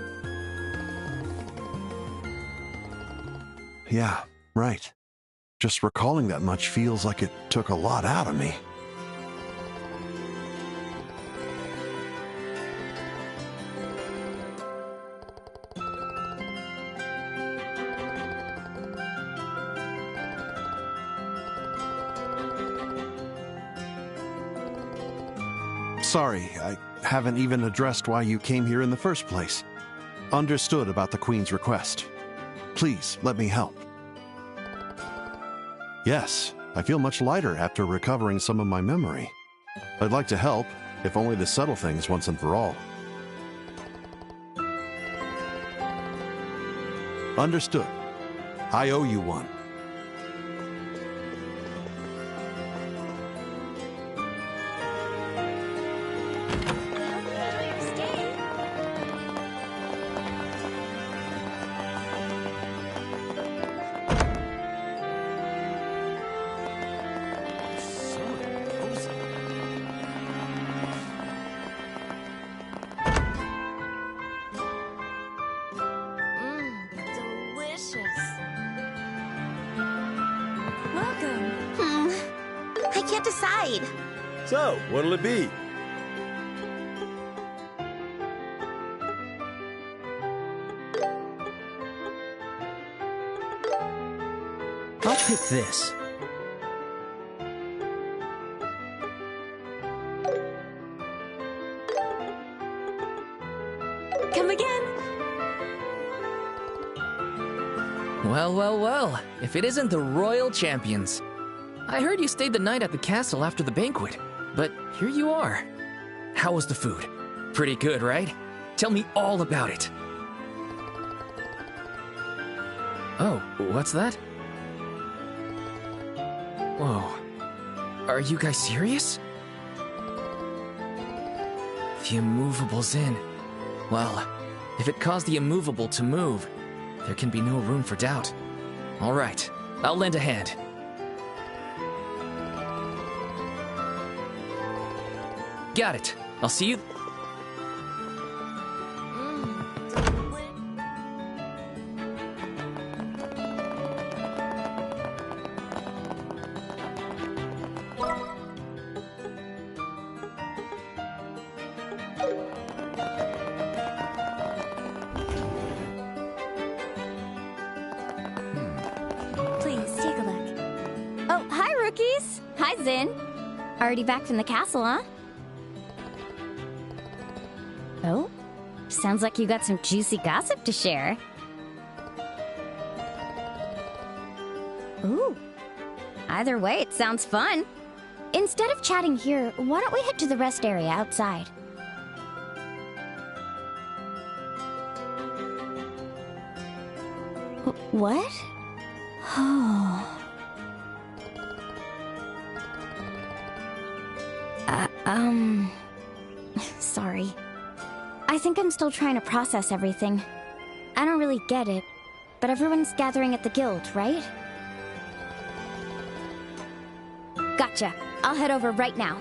[SPEAKER 9] Yeah, right. Just recalling that much feels like it took a lot out of me. Sorry, I haven't even addressed why you came here in the first place. Understood about the Queen's request. Please, let me help. Yes, I feel much lighter after recovering some of my memory. I'd like to help, if only to settle things once and for all. Understood. I owe you one.
[SPEAKER 8] So, what'll it be?
[SPEAKER 2] I'll pick this.
[SPEAKER 17] Come again.
[SPEAKER 18] Well, well, well. If it isn't the Royal Champions. I heard you stayed the night at the castle after the banquet, but here you are. How was the food? Pretty good, right? Tell me all about it. Oh, what's that? Whoa. Are you guys serious? The immovable's in. Well, if it caused the immovable to move, there can be no room for doubt. All right, I'll lend a hand. Got it. I'll see you...
[SPEAKER 19] Please, take a look. Oh, hi, rookies! Hi, Zin. Already back from the castle, huh? Oh? Sounds like you got some juicy gossip to share. Ooh. Either way, it sounds fun. Instead of chatting here, why don't we head to the rest area outside? What? Oh. Sorry. I think I'm still trying to process everything. I don't really get it, but everyone's gathering at the guild, right? Gotcha. I'll head over right now.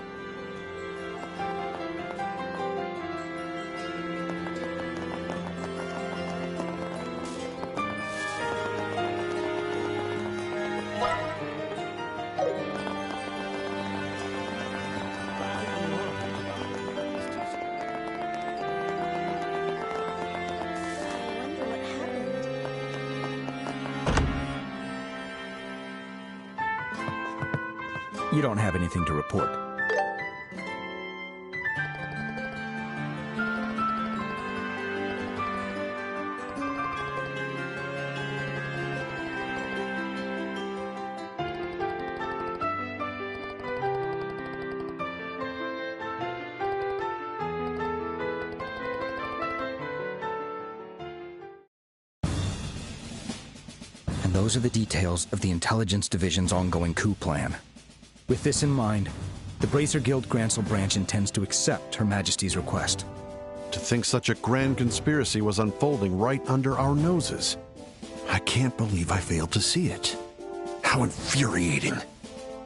[SPEAKER 20] You don't have anything to report. And those are the details of the Intelligence Division's ongoing coup plan. With this in mind, the Bracer Guild Grancel branch intends to accept Her Majesty's request.
[SPEAKER 9] To think such a grand conspiracy was unfolding right under our noses. I can't believe I failed to see it. How infuriating.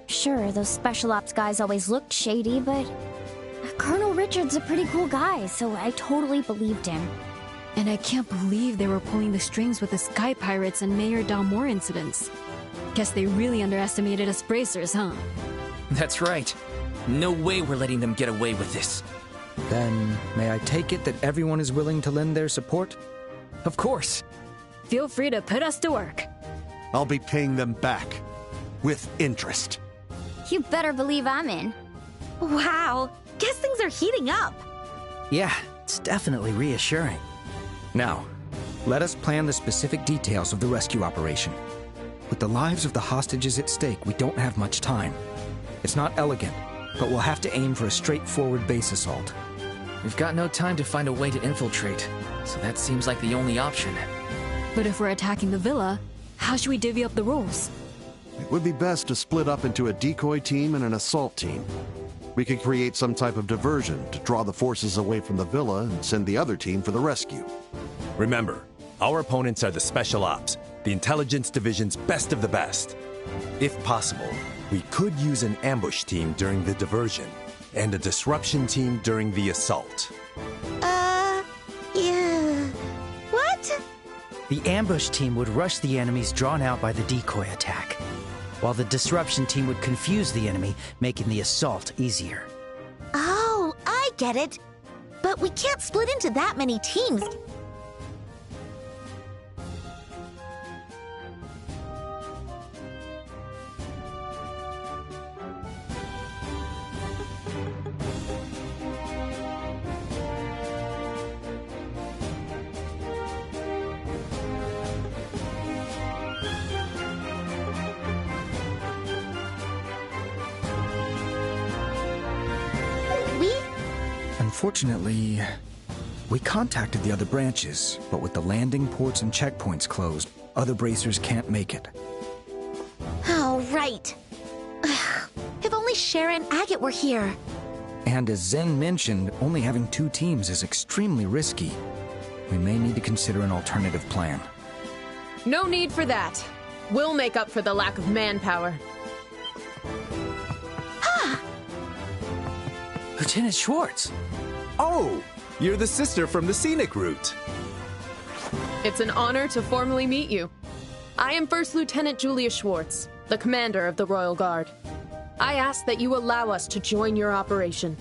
[SPEAKER 19] Sure, those special ops guys always looked shady, but Colonel Richard's a pretty cool guy, so I totally believed him.
[SPEAKER 17] And I can't believe they were pulling the strings with the Sky Pirates and Mayor Dalmor incidents. Guess they really underestimated us Bracers, huh?
[SPEAKER 18] That's right. No way we're letting them get away with this.
[SPEAKER 20] Then, may I take it that everyone is willing to lend their support?
[SPEAKER 18] Of course.
[SPEAKER 17] Feel free to put us to work.
[SPEAKER 8] I'll be paying them back. With interest.
[SPEAKER 19] You better believe I'm in.
[SPEAKER 1] Wow, guess things are heating up.
[SPEAKER 2] Yeah, it's definitely reassuring.
[SPEAKER 20] Now, let us plan the specific details of the rescue operation. With the lives of the hostages at stake, we don't have much time. It's not elegant, but we'll have to aim for a straightforward base assault.
[SPEAKER 18] We've got no time to find a way to infiltrate, so that seems like the only option.
[SPEAKER 17] But if we're attacking the villa, how should we divvy up the roles?
[SPEAKER 9] It would be best to split up into a decoy team and an assault team. We could create some type of diversion to draw the forces away from the villa and send the other team for the rescue.
[SPEAKER 8] Remember, our opponents are the Special Ops, the Intelligence Division's best of the best. If possible, we could use an ambush team during the diversion, and a disruption team during the assault.
[SPEAKER 1] Yeah. What?
[SPEAKER 2] The ambush team would rush the enemies drawn out by the decoy attack, while the disruption team would confuse the enemy, making the assault easier.
[SPEAKER 1] Oh, I get it. But we can't split into that many teams.
[SPEAKER 20] Unfortunately, we contacted the other branches, but with the landing ports and checkpoints closed, other bracers can't make it.
[SPEAKER 1] Oh, right. If only Shara and Agate were here.
[SPEAKER 20] And as Zen mentioned, only having 2 teams is extremely risky. We may need to consider an alternative plan.
[SPEAKER 21] No need for that. We'll make up for the lack of manpower.
[SPEAKER 18] Lieutenant Schwartz!
[SPEAKER 10] Oh, you're the sister from the scenic route.
[SPEAKER 21] It's an honor to formally meet you. I am First Lieutenant Julia Schwartz, the commander of the Royal Guard. I ask that you allow us to join your operation.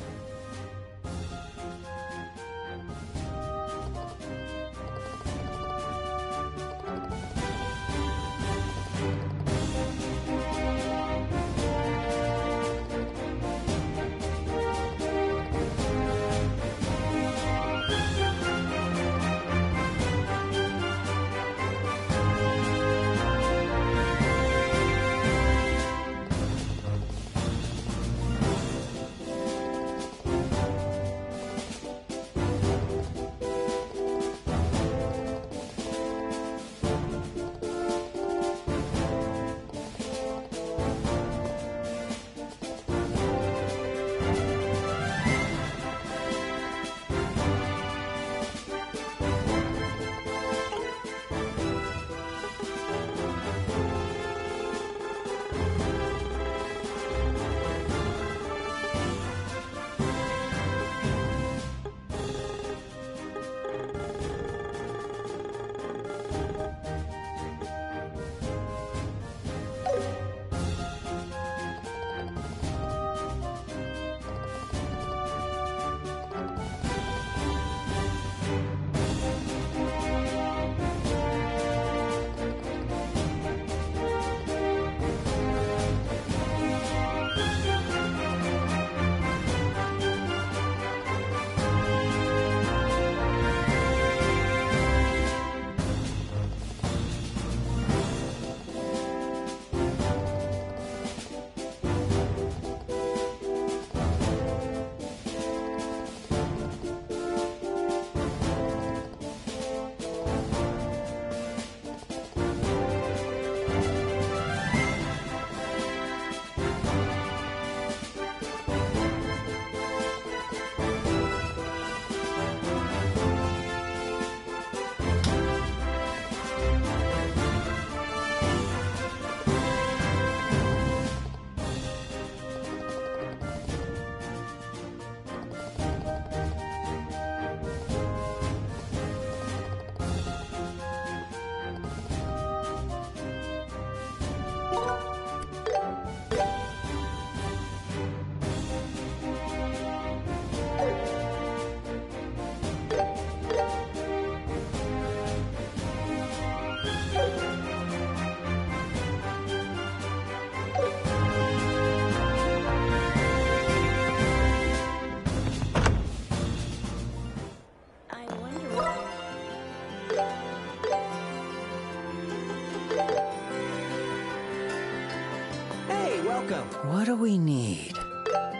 [SPEAKER 2] What do we need?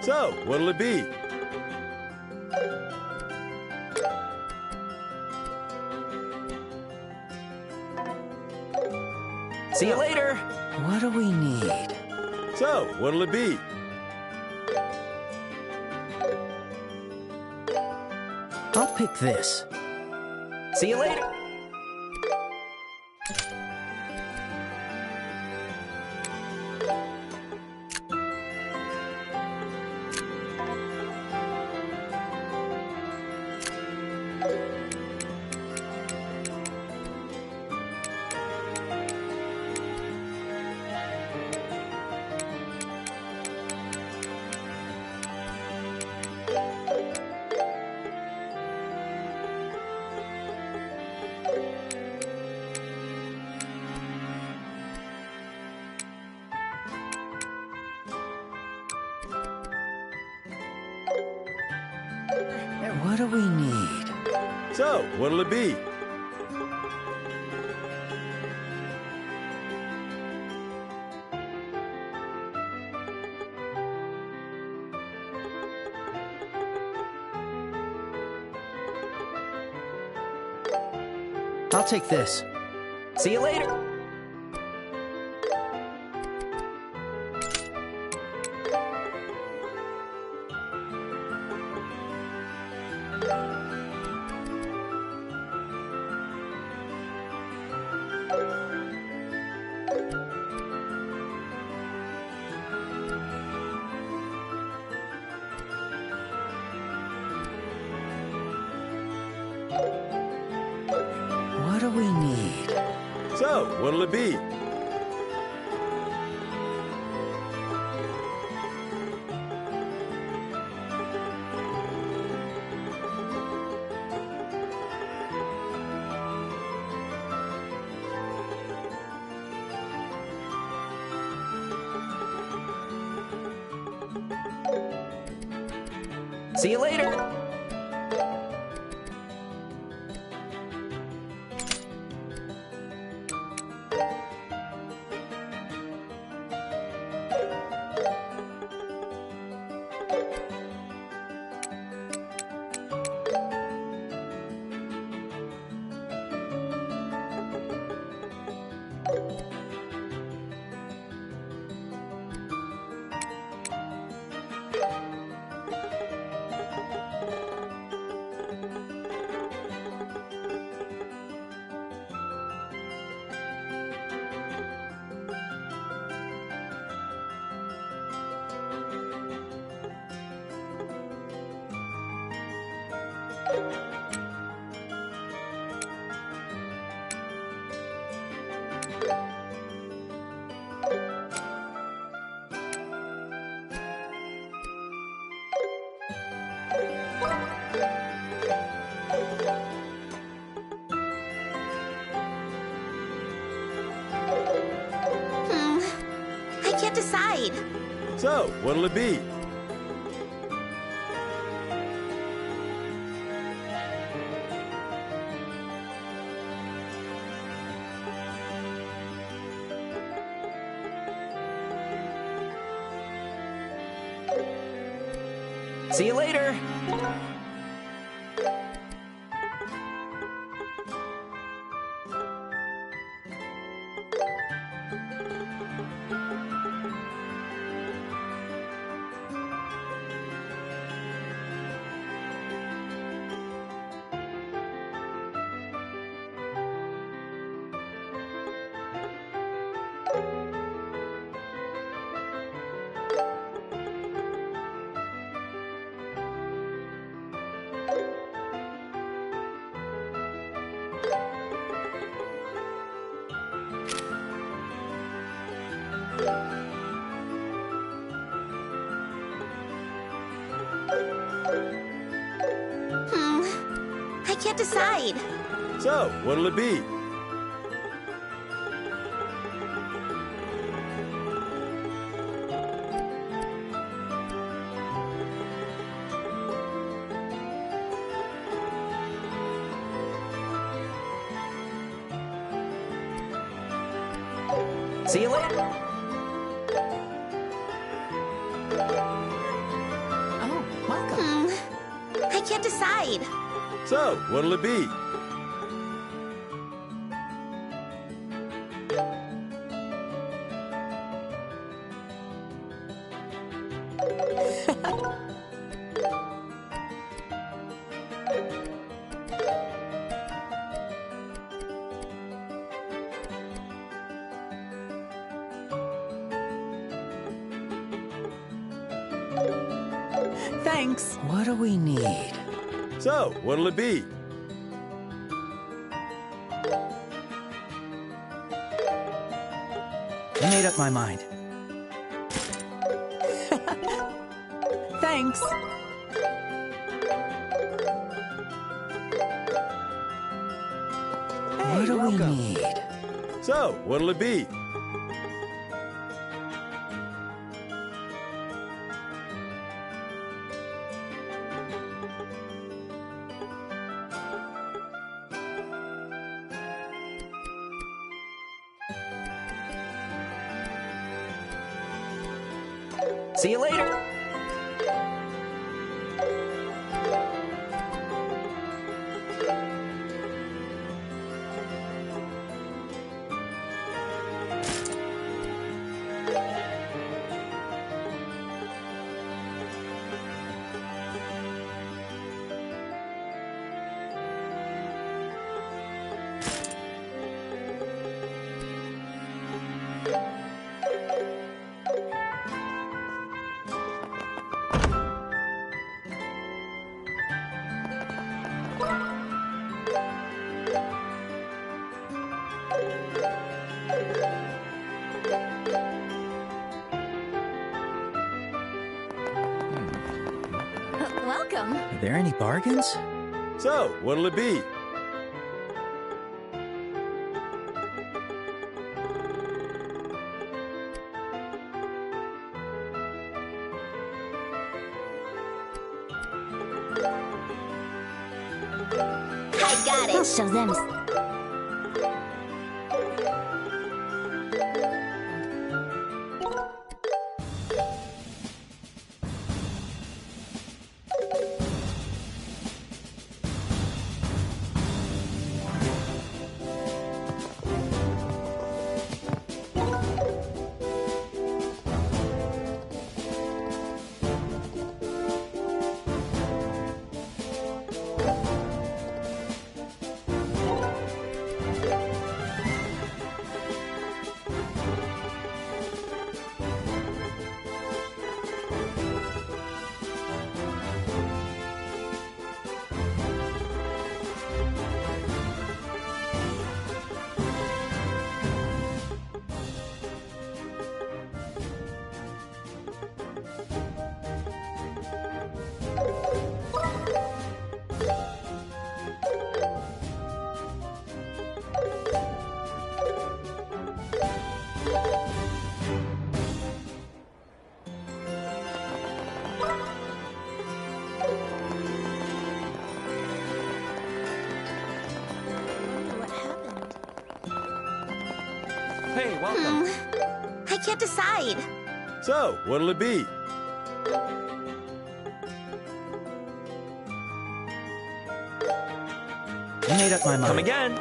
[SPEAKER 8] So, what'll it be?
[SPEAKER 15] See you later!
[SPEAKER 2] What do we need?
[SPEAKER 8] So, what'll it be?
[SPEAKER 2] I'll pick this.
[SPEAKER 15] See you later!
[SPEAKER 2] What do we need?
[SPEAKER 8] So, what'll it be?
[SPEAKER 2] I'll take this.
[SPEAKER 15] See you later.
[SPEAKER 2] What do we need?
[SPEAKER 8] So, what'll it be?
[SPEAKER 15] See you later.
[SPEAKER 1] I can't decide.
[SPEAKER 8] So, what'll it be?
[SPEAKER 15] See you later.
[SPEAKER 1] I can't decide.
[SPEAKER 8] So, what'll it be?
[SPEAKER 15] See you later.
[SPEAKER 1] Oh, welcome. I can't decide.
[SPEAKER 8] So, what'll it be?
[SPEAKER 4] Thanks.
[SPEAKER 2] What do we need?
[SPEAKER 8] So, what'll it be?
[SPEAKER 2] I made up my mind.
[SPEAKER 4] Thanks.
[SPEAKER 2] What do we need?
[SPEAKER 8] So, what'll it be?
[SPEAKER 15] See you later.
[SPEAKER 19] Welcome.
[SPEAKER 2] Are there any bargains?
[SPEAKER 8] So, what'll it be?
[SPEAKER 19] I got it. I'll show them.
[SPEAKER 15] Hey, welcome.
[SPEAKER 1] I can't decide.
[SPEAKER 8] So, what'll it be?
[SPEAKER 2] I made up my mind.
[SPEAKER 15] Come again.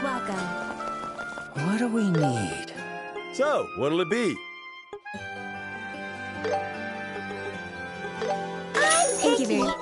[SPEAKER 19] Welcome.
[SPEAKER 2] What do we need?
[SPEAKER 8] So, what'll it be?
[SPEAKER 19] Thank you very much.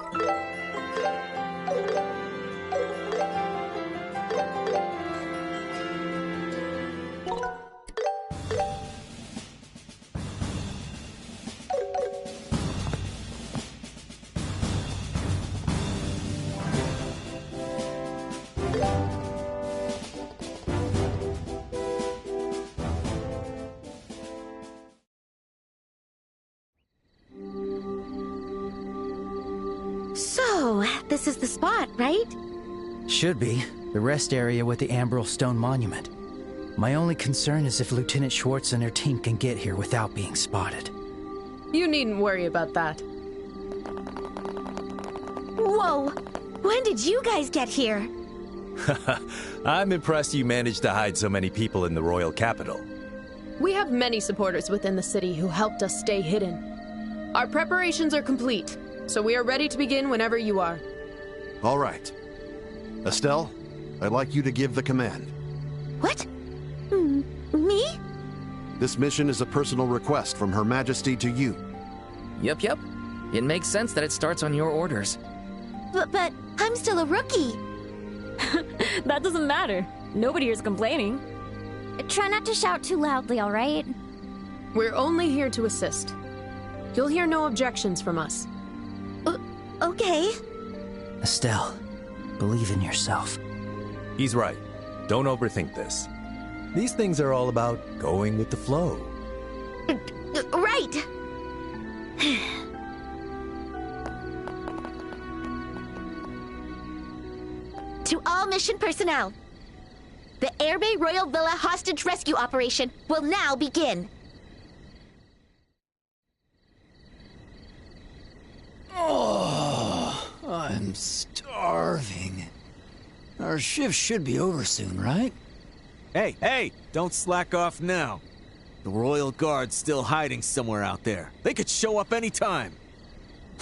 [SPEAKER 1] So, this is the spot, right?
[SPEAKER 2] Should be. The rest area with the Ambral Stone Monument. My only concern is if Lieutenant Schwartz and her team can get here without being spotted.
[SPEAKER 21] You needn't worry about that.
[SPEAKER 1] Whoa! When did you guys get here?
[SPEAKER 8] I'm impressed you managed to hide so many people in the royal capital.
[SPEAKER 21] We have many supporters within the city who helped us stay hidden. Our preparations are complete, so we are ready to begin whenever you are.
[SPEAKER 9] All right. Estelle, I'd like you to give the command.
[SPEAKER 1] What? Me?
[SPEAKER 9] This mission is a personal request from Her Majesty to you.
[SPEAKER 18] Yep. It makes sense that it starts on your orders.
[SPEAKER 1] But I'm still a rookie.
[SPEAKER 16] That doesn't matter. Nobody here's complaining.
[SPEAKER 19] Try not to shout too loudly, all right?
[SPEAKER 21] We're only here to assist. You'll hear no objections from us.
[SPEAKER 1] Okay.
[SPEAKER 2] Estelle, believe in yourself.
[SPEAKER 8] He's right. Don't overthink this. These things are all about going with the flow.
[SPEAKER 1] Right! To all mission personnel, the Airbay Royal Villa hostage rescue operation will now begin.
[SPEAKER 4] Oh, I'm starving. Our shift should be over soon, right?
[SPEAKER 10] Hey, don't slack off now. The Royal Guard's still hiding somewhere out there. They could show up any time.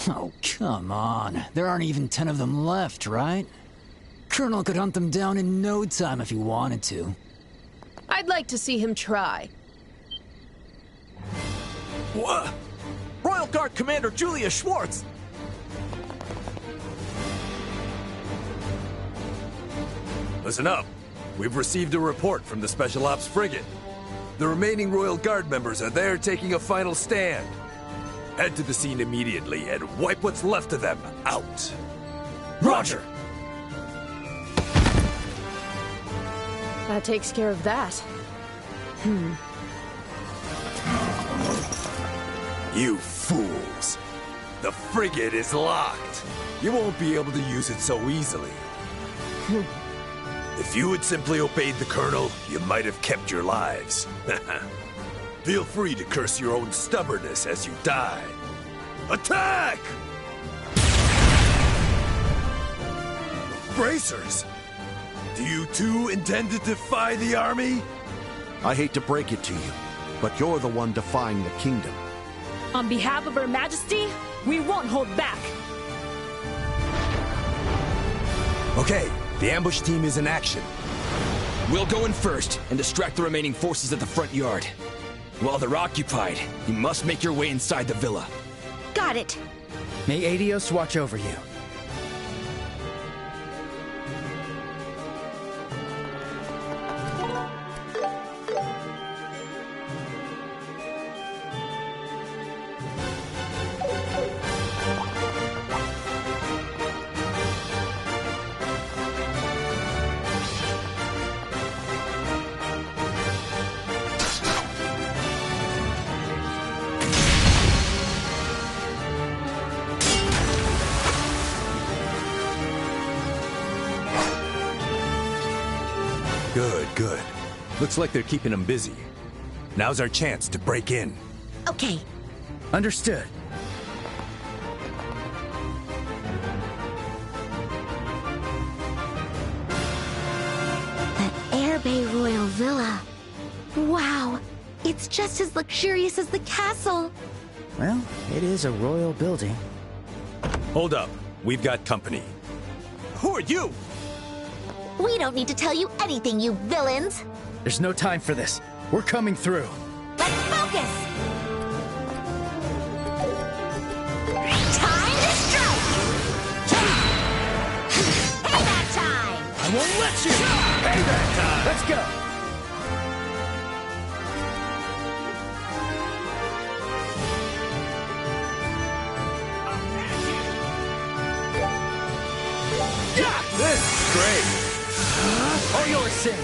[SPEAKER 4] Oh, come on. There aren't even 10 of them left, right? Colonel could hunt them down in no time if he wanted to.
[SPEAKER 21] I'd like to see him try.
[SPEAKER 10] What? Royal Guard Commander Julia Schwartz!
[SPEAKER 8] Listen up. We've received a report from the Special Ops frigate. The remaining Royal Guard members are there taking a final stand. Head to the scene immediately and wipe what's left of them out.
[SPEAKER 10] Roger!
[SPEAKER 21] That takes care of that.
[SPEAKER 8] You fools! The frigate is locked. You won't be able to use it so easily. If you had simply obeyed the Colonel, you might have kept your lives. Feel free to curse your own stubbornness as you die. Attack! Bracers! Do you too intend to defy the army?
[SPEAKER 9] I hate to break it to you, but you're the one defying the kingdom.
[SPEAKER 16] On behalf of Her Majesty, we won't hold back.
[SPEAKER 8] Okay, the ambush team is in action.
[SPEAKER 5] We'll go in first and distract the remaining forces at the front yard. While they're occupied, you must make your way inside the villa.
[SPEAKER 1] Got it.
[SPEAKER 2] May Adios watch over you.
[SPEAKER 8] Good. Looks like they're keeping them busy. Now's our chance to break in.
[SPEAKER 1] Okay.
[SPEAKER 2] Understood.
[SPEAKER 1] The Air Bay Royal Villa. Wow, it's just as luxurious as the castle.
[SPEAKER 2] Well, it is a royal building.
[SPEAKER 8] Hold up. We've got company. Who are you?
[SPEAKER 1] We don't need to tell you anything, you villains.
[SPEAKER 2] There's no time for this. We're coming through.
[SPEAKER 1] Let's focus! Time to strike! Payback time!
[SPEAKER 2] I won't let you! Payback time! Let's go!
[SPEAKER 8] This is great!
[SPEAKER 2] All yours, Sin!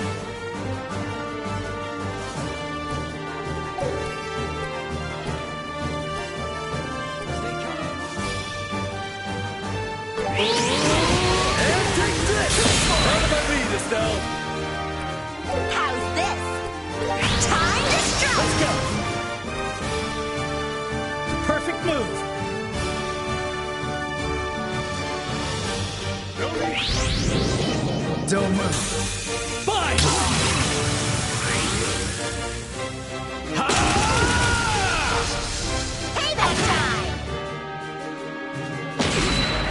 [SPEAKER 8] And take this! Out of my lead, Estelle!
[SPEAKER 1] How's this? Time to strike!
[SPEAKER 2] Let's go! Perfect move! Don't move.
[SPEAKER 8] Fine!
[SPEAKER 1] Payback time!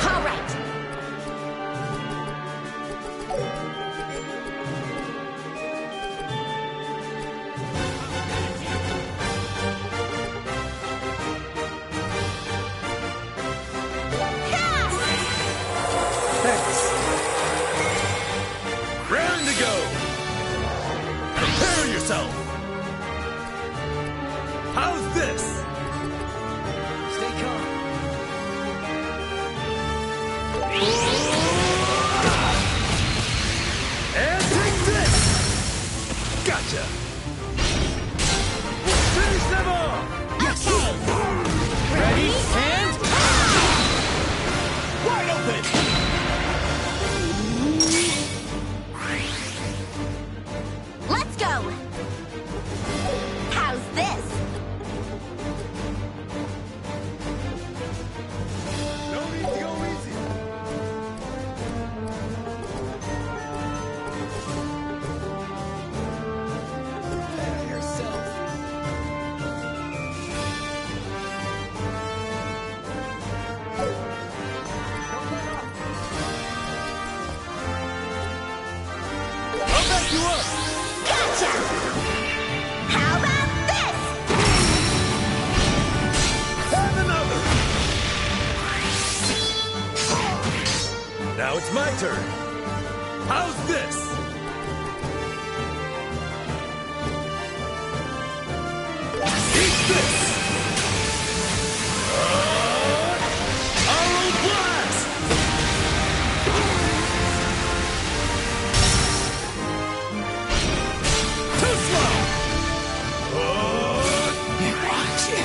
[SPEAKER 1] All right.
[SPEAKER 2] Thanks.
[SPEAKER 8] Round to go! Prepare yourself! How's this?
[SPEAKER 2] Stay calm.
[SPEAKER 8] And take this! Gotcha! We'll finish them off!
[SPEAKER 2] Yes! Ready, and...
[SPEAKER 8] Wide open!
[SPEAKER 1] Let's go! How's this?
[SPEAKER 8] No need to go easy. I'll back you up!
[SPEAKER 1] Gotcha! How about this?
[SPEAKER 8] Have another! Now it's my turn. How's this? Eat this! Arrow blast! Too slow!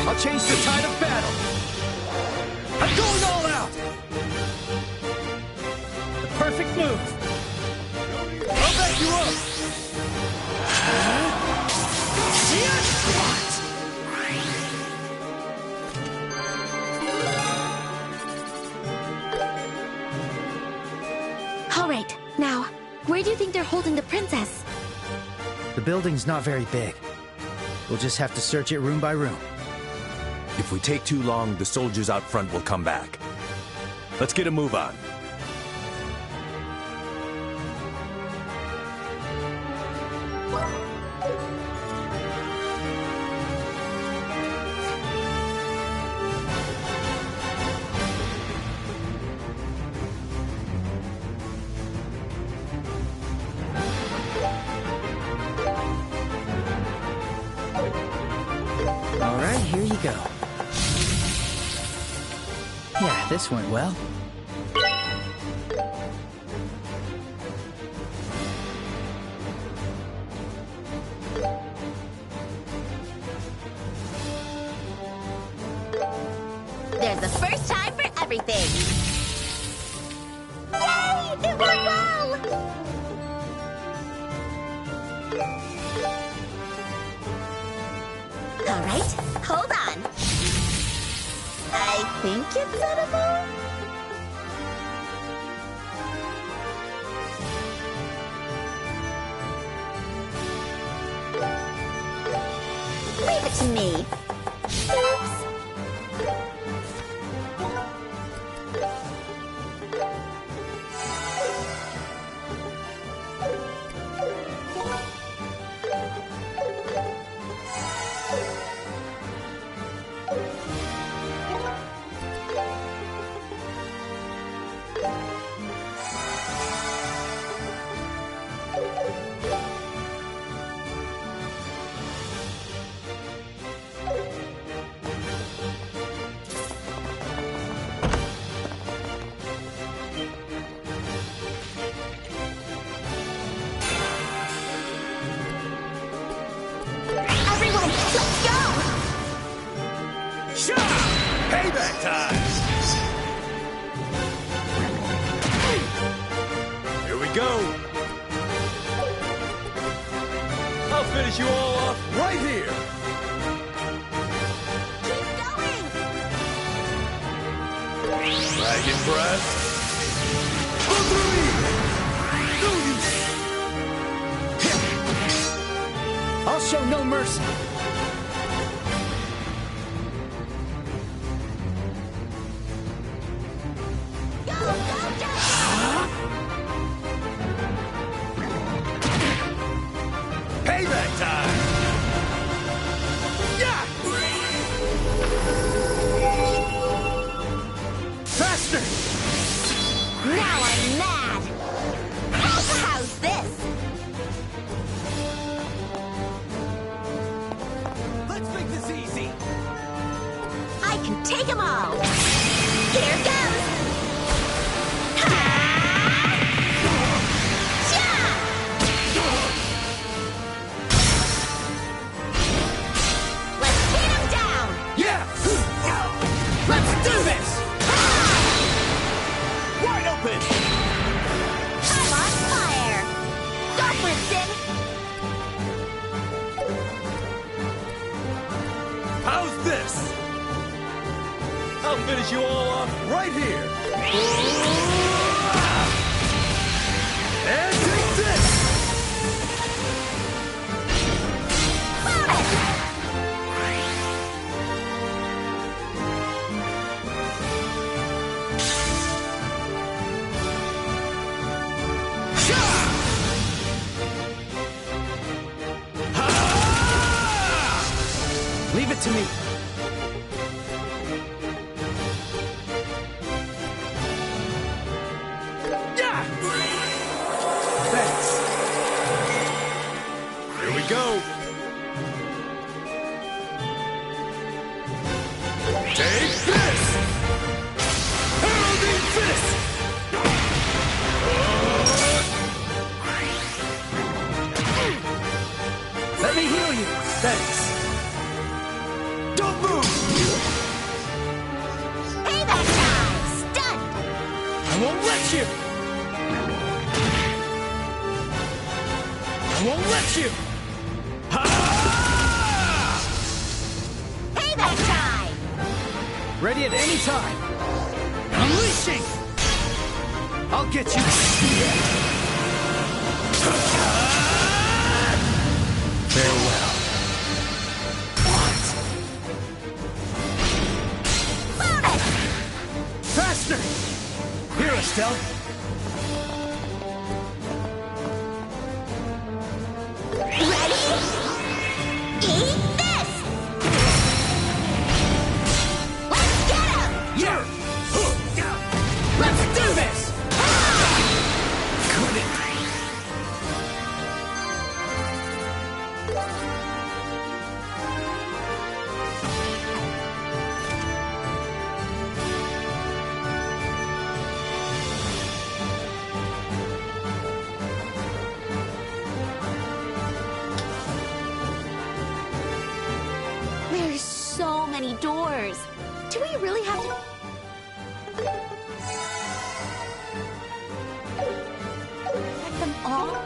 [SPEAKER 2] I'll
[SPEAKER 13] change the tide of battle. I'm going all out. The perfect move. I'll back you up.
[SPEAKER 1] All right, now, where do you think they're holding the princess?
[SPEAKER 2] The building's not very big. We'll just have to search it room by room.
[SPEAKER 8] If we take too long, the soldiers out front will come back. Let's get a move on.
[SPEAKER 2] All right, here you go. Yeah, this went well.
[SPEAKER 1] There's a first time for everything. Yay! It went well! All right, hold on. I think it's edible. Leave it to me. Oops. Everyone, let's go!
[SPEAKER 8] Payback time! Here we go! I'll finish you all off right here! Dragon breath!
[SPEAKER 13] I'll show no mercy.
[SPEAKER 8] Payback time! Yeah!
[SPEAKER 13] Faster!
[SPEAKER 1] Now I'm mad! How's this?
[SPEAKER 10] Let's make this easy.
[SPEAKER 1] I can take them all! Here goes! Let's beat him down!
[SPEAKER 10] Yeah! Let's do this! Wide open!
[SPEAKER 1] I'm on fire! Go, Princeton!
[SPEAKER 8] How's this? I'll finish you all off right here! And take this!
[SPEAKER 13] Leave it to me.
[SPEAKER 8] Thanks. Here we go. Take this! Heralding Fist!
[SPEAKER 13] Let me heal you.
[SPEAKER 8] Thanks. Don't move!
[SPEAKER 13] Won't let you!
[SPEAKER 1] Payback time!
[SPEAKER 2] Ready at any time!
[SPEAKER 13] Unleashing!
[SPEAKER 2] I'll get you! Farewell.
[SPEAKER 13] Faster! Here, Estelle!
[SPEAKER 1] Ready? Eat this! Let's get him!
[SPEAKER 13] Yeah! Let's do this!
[SPEAKER 5] Couldn't.
[SPEAKER 1] There's so many doors. Do we really have to... check them all?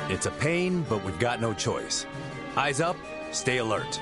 [SPEAKER 8] It's a pain, but we've got no choice. Eyes up, stay alert.